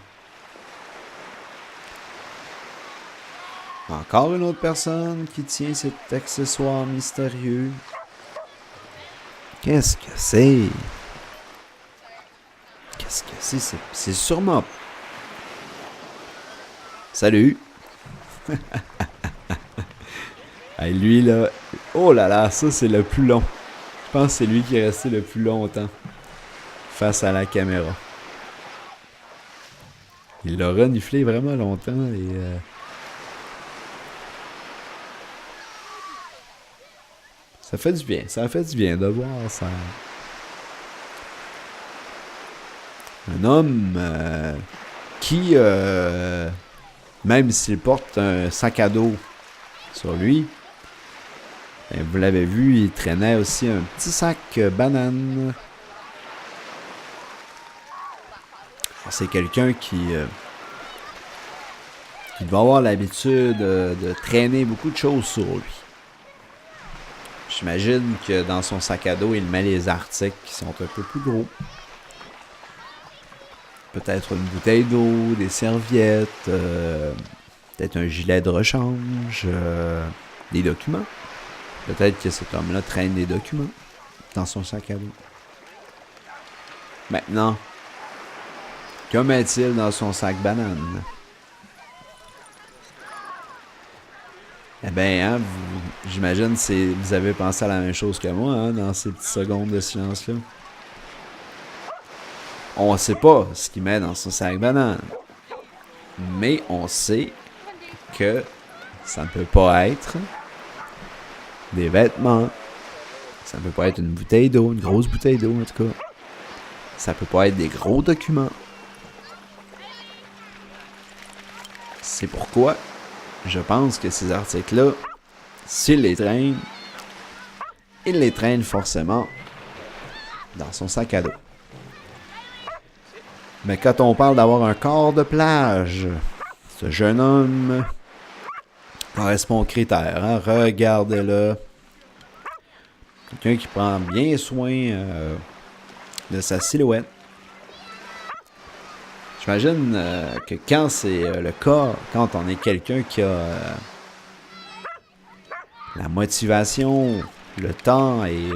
Encore une autre personne qui tient cet accessoire mystérieux. Qu'est-ce que c'est? Qu'est-ce que c'est? C'est sûrement... Salut! Hey, lui là... Oh là là, ça c'est le plus long. Je pense que c'est lui qui est resté le plus longtemps face à la caméra. Il l'a reniflé vraiment longtemps et... Ça fait du bien de voir ça. Un homme qui, même s'il porte un sac à dos sur lui, vous l'avez vu, il traînait aussi un petit sac banane. C'est quelqu'un qui doit avoir l'habitude de traîner beaucoup de choses sur lui. J'imagine que dans son sac à dos, il met les articles qui sont un peu plus gros. Peut-être une bouteille d'eau, des serviettes, peut-être un gilet de rechange, des documents. Peut-être que cet homme-là traîne des documents dans son sac à dos. Maintenant, que met-il dans son sac banane? Eh bien, hein, j'imagine que vous avez pensé à la même chose que moi, hein, dans ces petites secondes de silence-là. On ne sait pas ce qu'il met dans son sac banane. Mais on sait que ça ne peut pas être des vêtements. Ça ne peut pas être une bouteille d'eau, une grosse bouteille d'eau en tout cas. Ça peut pas être des gros documents. C'est pourquoi je pense que ces articles-là, s'il les traîne, il les traîne forcément dans son sac à dos. Mais quand on parle d'avoir un corps de plage, ce jeune homme correspond aux critères. Hein? Regardez-le. Quelqu'un qui prend bien soin de sa silhouette. J'imagine que quand c'est le cas, quand on est quelqu'un qui a la motivation, le temps et...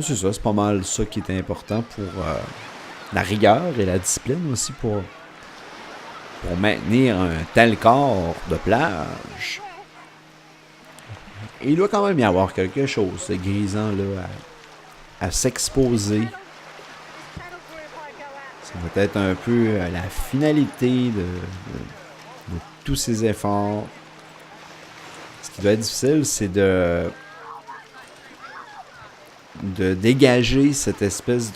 c'est ça, c'est pas mal ça qui est important pour la rigueur et la discipline aussi pour maintenir un tel corps de plage. Et il doit quand même y avoir quelque chose de grisant là à s'exposer. Ça va être un peu la finalité de tous ces efforts. Ce qui doit être difficile, c'est de dégager cette espèce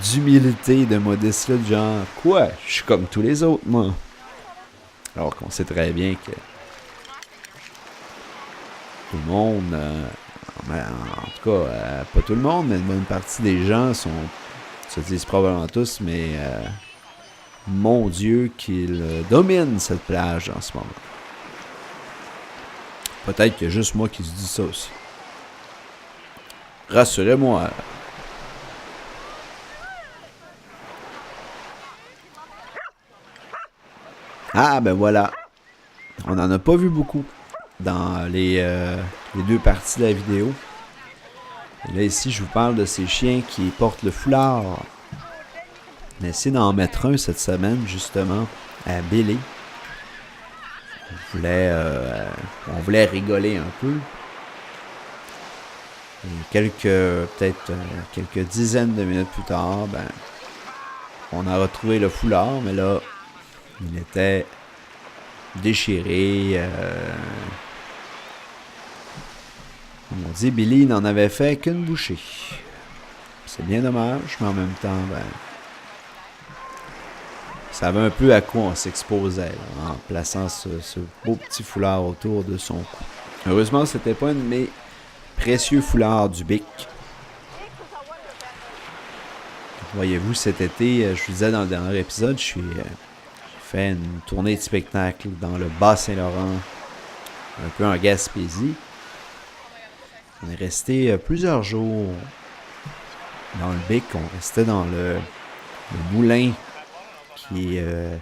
d'humilité, de modestie, de genre, quoi, je suis comme tous les autres, moi. Alors qu'on sait très bien que tout le monde, en tout cas, pas tout le monde, mais une bonne partie des gens se disent probablement tous, mais mon Dieu, qu'il domine cette plage en ce moment. Peut-être qu'il y a juste moi qui se dis ça aussi. Rassurez-moi. Ah, ben voilà. On n'en a pas vu beaucoup dans les deux parties de la vidéo. Et là, ici, je vous parle de ces chiens qui portent le foulard. On a essayé d'en mettre un cette semaine, justement, à Billy. On voulait rigoler un peu. Et peut-être quelques dizaines de minutes plus tard, ben, on a retrouvé le foulard, mais là, il était déchiré. Comme on dit, Billy n'en avait fait qu'une bouchée. C'est bien dommage, mais en même temps, ben, ça savait un peu à quoi on s'exposait là, en plaçant ce beau petit foulard autour de son cou. Heureusement, c'était pas un de mes précieux foulards du Bic. Voyez-vous, cet été, je vous disais dans le dernier épisode, j'ai fait une tournée de spectacle dans le Bas-Saint-Laurent, un peu en Gaspésie. On est resté plusieurs jours dans le Bic. On restait dans le moulin qui est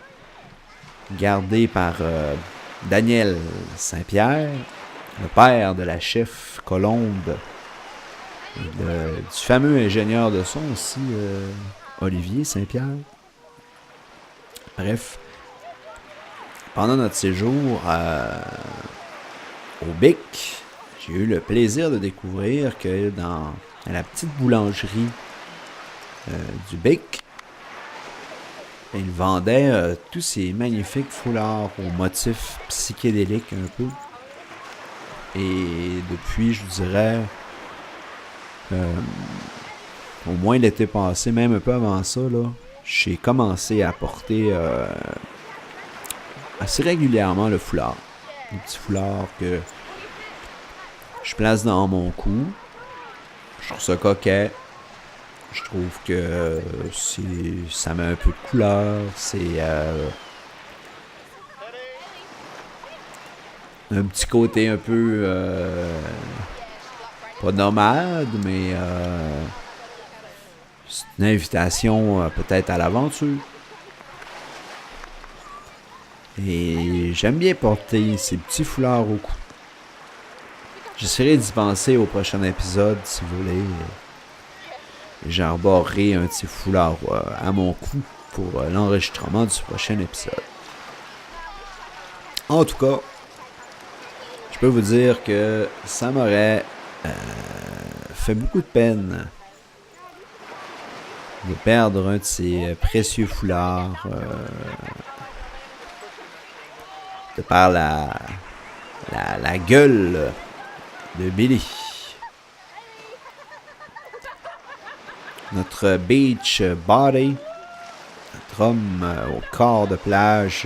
gardé par Daniel Saint-Pierre, le père de la chef Colombe, du fameux ingénieur de son aussi, Olivier Saint-Pierre. Bref, pendant notre séjour au Bic, j'ai eu le plaisir de découvrir que dans la petite boulangerie du Bic, il vendait tous ces magnifiques foulards aux motifs psychédéliques un peu. Et depuis, je vous dirais, au moins l'été passé, même un peu avant ça, là, j'ai commencé à porter assez régulièrement le foulard. Le petit foulard que je place dans mon cou. Je trouve ça coquet. Je trouve que ça met un peu de couleur. C'est un petit côté un peu pas nomade, mais c'est une invitation peut-être à l'aventure. Et j'aime bien porter ces petits foulards au cou. J'essaierai d'y penser au prochain épisode, si vous voulez. J'arborerai un petit foulard à mon cou pour l'enregistrement du prochain épisode. En tout cas, je peux vous dire que ça m'aurait fait beaucoup de peine de perdre un de ces précieux foulards de par la gueule de Billy. Notre beach body, notre homme au corps de plage,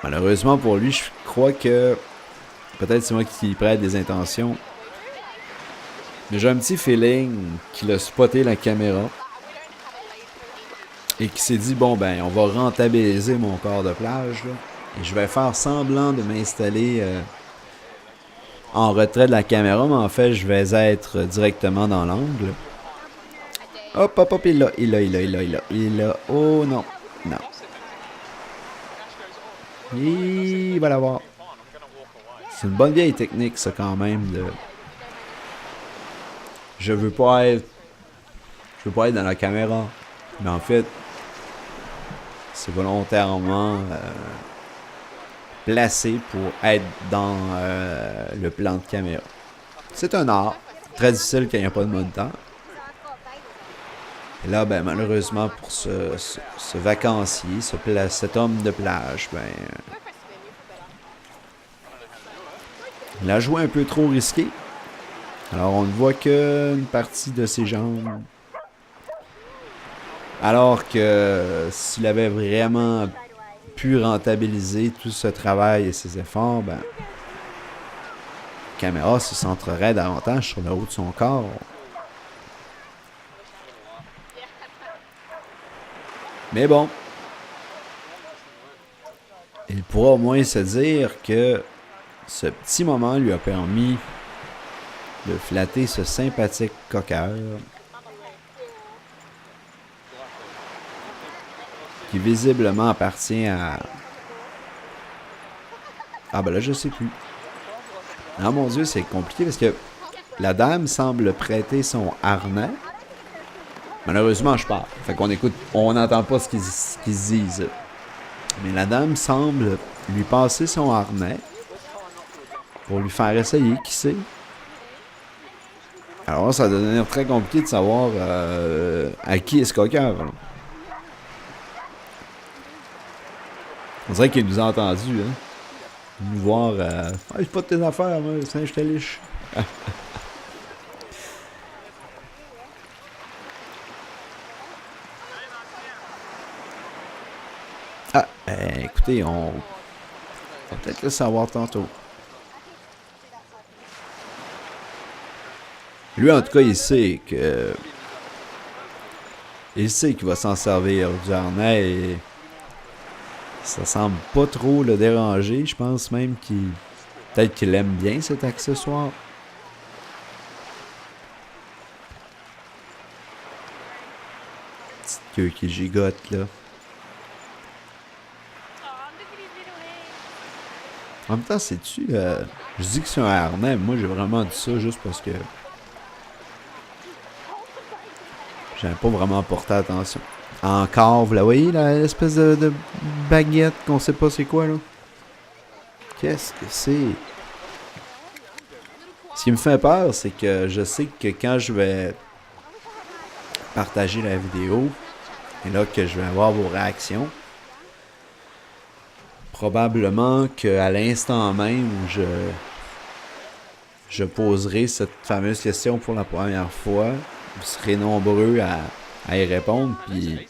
malheureusement pour lui, je crois que peut-être c'est moi qui prête des intentions, mais j'ai un petit feeling qu'il a spoté la caméra et qu'il s'est dit, bon ben, on va rentabiliser mon corps de plage, là. Et je vais faire semblant de m'installer en retrait de la caméra, mais en fait, je vais être directement dans l'angle. Hop, hop, hop, il l'a. Oh non, non. Il va l'avoir. C'est une bonne vieille technique, ça, quand même, de... Je veux pas être dans la caméra. Mais en fait, c'est volontairement placé pour être dans le plan de caméra. C'est un art. Très difficile quand il n'y a pas de moniteur. Et là, ben, malheureusement, pour ce vacancier, cet homme de plage, ben... il a joué un peu trop risqué. Alors, on ne voit qu'une partie de ses jambes. Alors que s'il avait vraiment pu rentabiliser tout ce travail et ses efforts, ben, la caméra se centrerait davantage sur le haut de son corps. Mais bon, il pourra au moins se dire que ce petit moment lui a permis de flatter ce sympathique coqueur qui visiblement appartient à... Ah ben là, je sais plus. Ah mon Dieu, c'est compliqué parce que la dame semble prêter son harnais. Malheureusement, je pars. Fait qu'on écoute, on n'entend pas ce qu'ils se disent. Mais la dame semble lui passer son harnais pour lui faire essayer, qui sait. Alors ça va devenir très compliqué de savoir à qui est ce coqueur. On dirait qu'il nous a entendus, hein. Nous voir. Ah, j'ai pas de tes affaires, moi, je te liche. Ah, écoutez, on va peut-être le savoir tantôt. Lui, en tout cas, il sait que... Il sait qu'il va s'en servir du harnais et... Ça semble pas trop le déranger. Je pense même qu'il... Peut-être qu'il aime bien cet accessoire. Petite queue qui gigote, là. En même temps, c'est-tu... je dis que c'est un harnais. Moi, j'ai vraiment dit ça juste parce que... J'avais pas vraiment porté attention. Encore, vous la voyez, l'espèce de baguette qu'on sait pas c'est quoi, là? Qu'est-ce que c'est? Ce qui me fait peur, c'est que je sais que quand je vais partager la vidéo, et là que je vais avoir vos réactions, probablement qu'à l'instant même où je poserai cette fameuse question pour la première fois, vous serez nombreux à y répondre, puis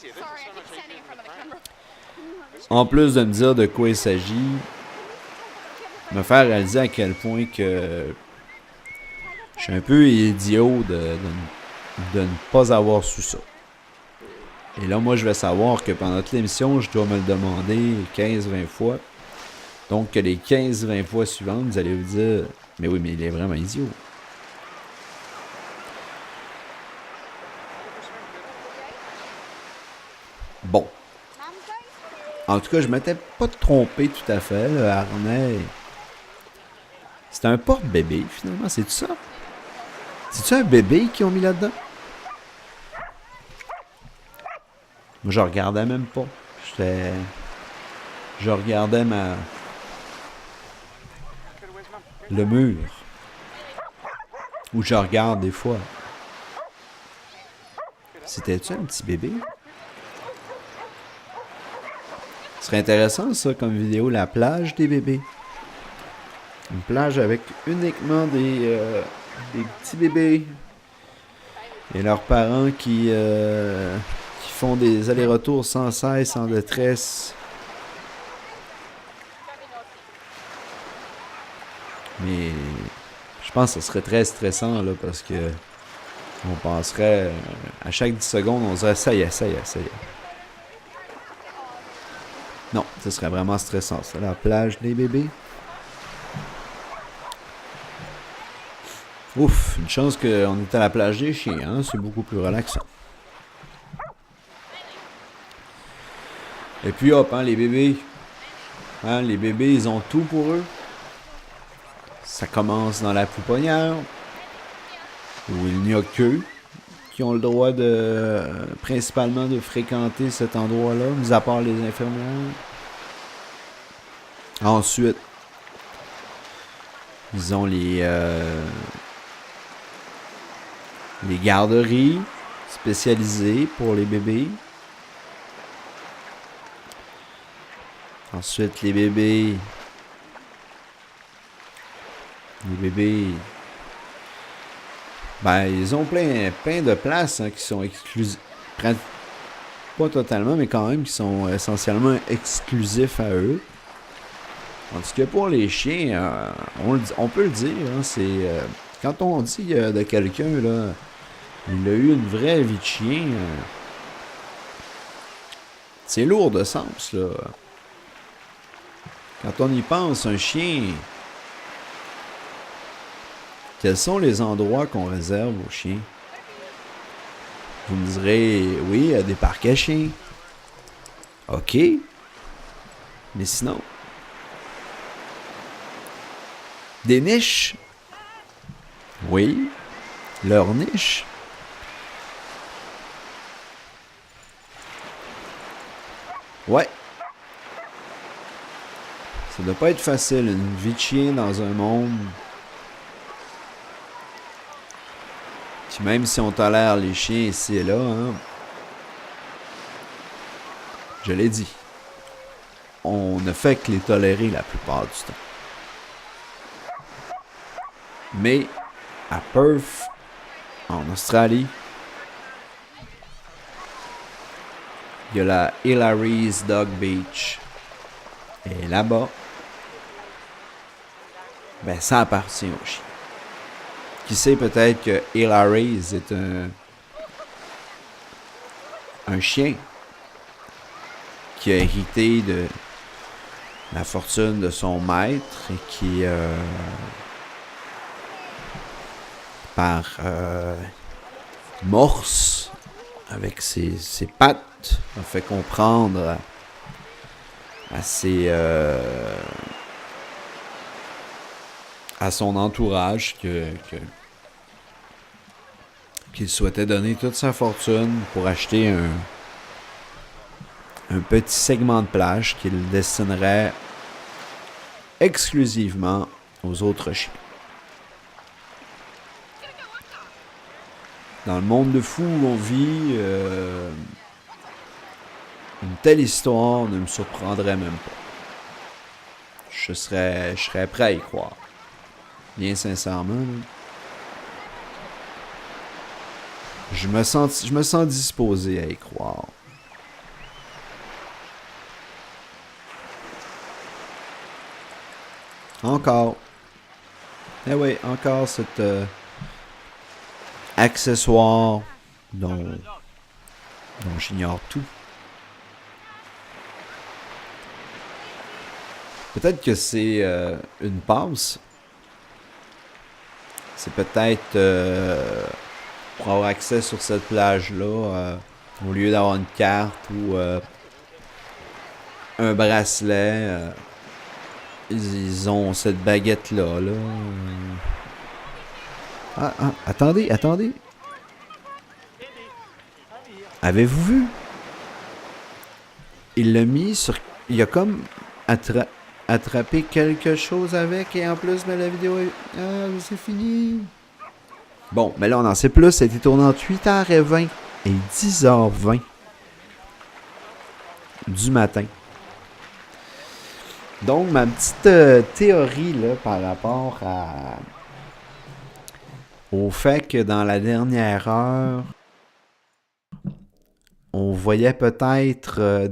en plus de me dire de quoi il s'agit, me faire réaliser à quel point que je suis un peu idiot de ne pas avoir su ça. Et là, moi, je vais savoir que pendant toute l'émission, je dois me le demander 15-20 fois. Donc, que les 15-20 fois suivantes, vous allez vous dire « Mais oui, mais il est vraiment idiot. » Bon. En tout cas, je m'étais pas trompé tout à fait. Le harnais... C'est un porte-bébé, finalement. C'est-tu ça? C'est-tu un bébé qu'ils ont mis là-dedans? Moi, je regardais même pas. Je regardais le mur. Où je regarde des fois. C'était-tu un petit bébé? Ce serait intéressant, ça, comme vidéo, la plage des bébés. Une plage avec uniquement des petits bébés. Et leurs parents qui font des allers-retours sans cesse, en détresse. Mais je pense que ce serait très stressant, là, parce que on penserait, à chaque 10 secondes, on dirait ça y est. Non, ce serait vraiment stressant, ça, la plage des bébés. Ouf, une chance qu'on est à la plage des chiens, hein? C'est beaucoup plus relaxant. Et puis hop, hein, les bébés. Hein, les bébés, ils ont tout pour eux. Ça commence dans la pouponnière, où il n'y a qu'eux qui ont le droit principalement de fréquenter cet endroit-là, mis à part les infirmières. Ensuite, ils ont les garderies spécialisées pour les bébés. Ensuite, les bébés, ben, ils ont plein de places qui sont exclusives. Pas totalement, mais quand même, qui sont essentiellement exclusifs à eux. Tandis que pour les chiens, on peut le dire, hein, c'est quand on dit de quelqu'un, là, il a eu une vraie vie de chien, c'est lourd de sens, là. Quand on y pense, un chien, quels sont les endroits qu'on réserve aux chiens? Vous me direz, oui, des parcs à chiens. OK. Mais sinon, des niches. Oui, leur niche. Ouais. Ça doit pas être facile, une vie de chien dans un monde. Puis même si on tolère les chiens ici et là, hein, je l'ai dit, on ne fait que les tolérer la plupart du temps. Mais à Perth, en Australie, il y a la Hillary's Dog Beach. Et là-bas, ben ça appartient aux chiens. Qui sait peut-être que Hillary's est un chien qui a hérité de la fortune de son maître et qui, par morse, avec ses pattes, a fait comprendre à son entourage qu'il souhaitait donner toute sa fortune pour acheter un petit segment de plage qu'il destinerait exclusivement aux autres chiens. Dans le monde de fou où on vit, une telle histoire ne me surprendrait même pas. Je serais prêt à y croire. Bien sincèrement. Là. Je me sens disposé à y croire. Encore. Eh oui, encore cet accessoire dont j'ignore tout. Peut-être que c'est une passe. C'est peut-être pour avoir accès sur cette plage-là, au lieu d'avoir une carte ou un bracelet, ils ont cette baguette-là. Là. Attendez. Avez-vous vu? Il l'a mis sur... Il a comme attrapé quelque chose avec et en plus, mais la vidéo est... Ah, c'est fini. Bon, mais là, on en sait plus. Ça a été tourné entre 8h20 et 10h20 du matin. Donc, ma petite théorie là, par rapport au fait que dans la dernière heure, on voyait peut-être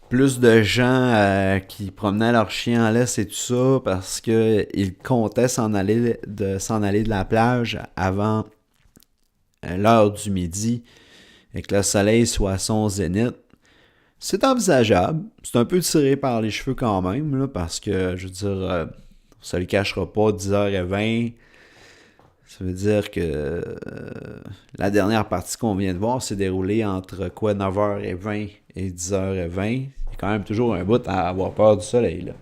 plus de gens qui promenaient leurs chiens en laisse et tout ça parce qu'ils comptaient s'en aller de la plage avant l'heure du midi et que le soleil soit à son zénith, c'est envisageable. C'est un peu tiré par les cheveux quand même, là, parce que, je veux dire, ça ne le cachera pas, 10h20, ça veut dire que la dernière partie qu'on vient de voir s'est déroulée entre 9h20 et 10h20. Il y a quand même toujours un bout à avoir peur du soleil, là.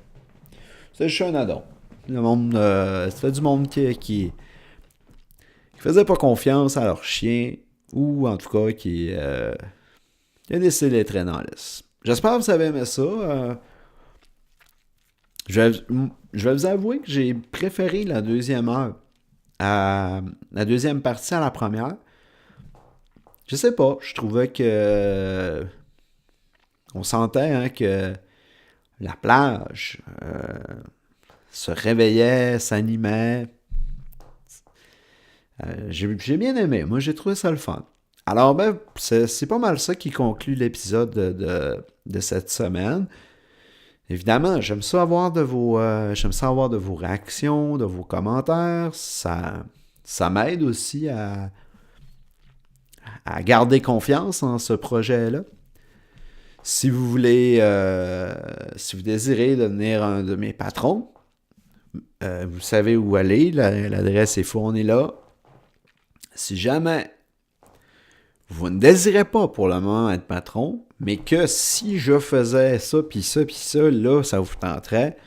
C'est juste un addon. Le monde, c'était du monde qui faisait pas confiance à leur chien, ou en tout cas qui a décidé d'être traîner en laisse. J'espère que vous avez aimé ça. Je vais vous avouer que j'ai préféré la deuxième heure à la deuxième partie à la première. Je sais pas, je trouvais que on sentait que la plage se réveillait, s'animait. J'ai bien aimé. Moi, j'ai trouvé ça le fun. Alors, ben, c'est pas mal ça qui conclut l'épisode de cette semaine. Évidemment, j'aime ça avoir de vos réactions, de vos commentaires. Ça m'aide aussi à garder confiance en ce projet-là. Si vous voulez, si vous désirez devenir un de mes patrons, vous savez où aller. L'adresse est fournie là. Si jamais vous ne désirez pas pour le moment être patron, mais que si je faisais ça, puis ça, là, ça vous tenterait,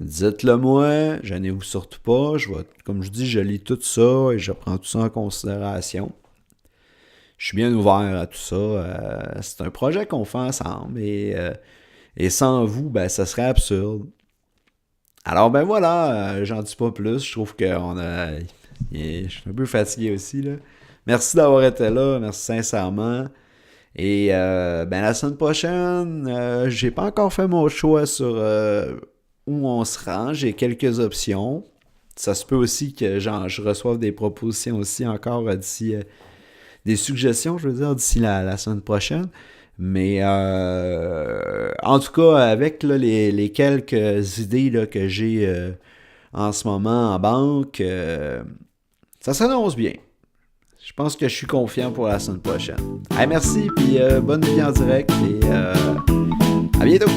dites-le moi, gênez-vous surtout pas. Comme je dis, je lis tout ça et je prends tout ça en considération. Je suis bien ouvert à tout ça. C'est un projet qu'on fait ensemble et sans vous, ben, ça serait absurde. Alors, ben voilà, j'en dis pas plus. Je trouve je suis un peu fatigué aussi, là. Merci d'avoir été là, merci sincèrement. Et ben la semaine prochaine, j'ai pas encore fait mon choix sur où on se rend. J'ai quelques options. Ça se peut aussi que je reçoive des propositions aussi encore d'ici des suggestions, je veux dire, d'ici la semaine prochaine. Mais en tout cas, avec là, les quelques idées là, que j'ai en ce moment en banque, ça s'annonce bien. Je pense que je suis confiant pour la semaine prochaine. Hey, merci, puis bonne vie en direct et à bientôt!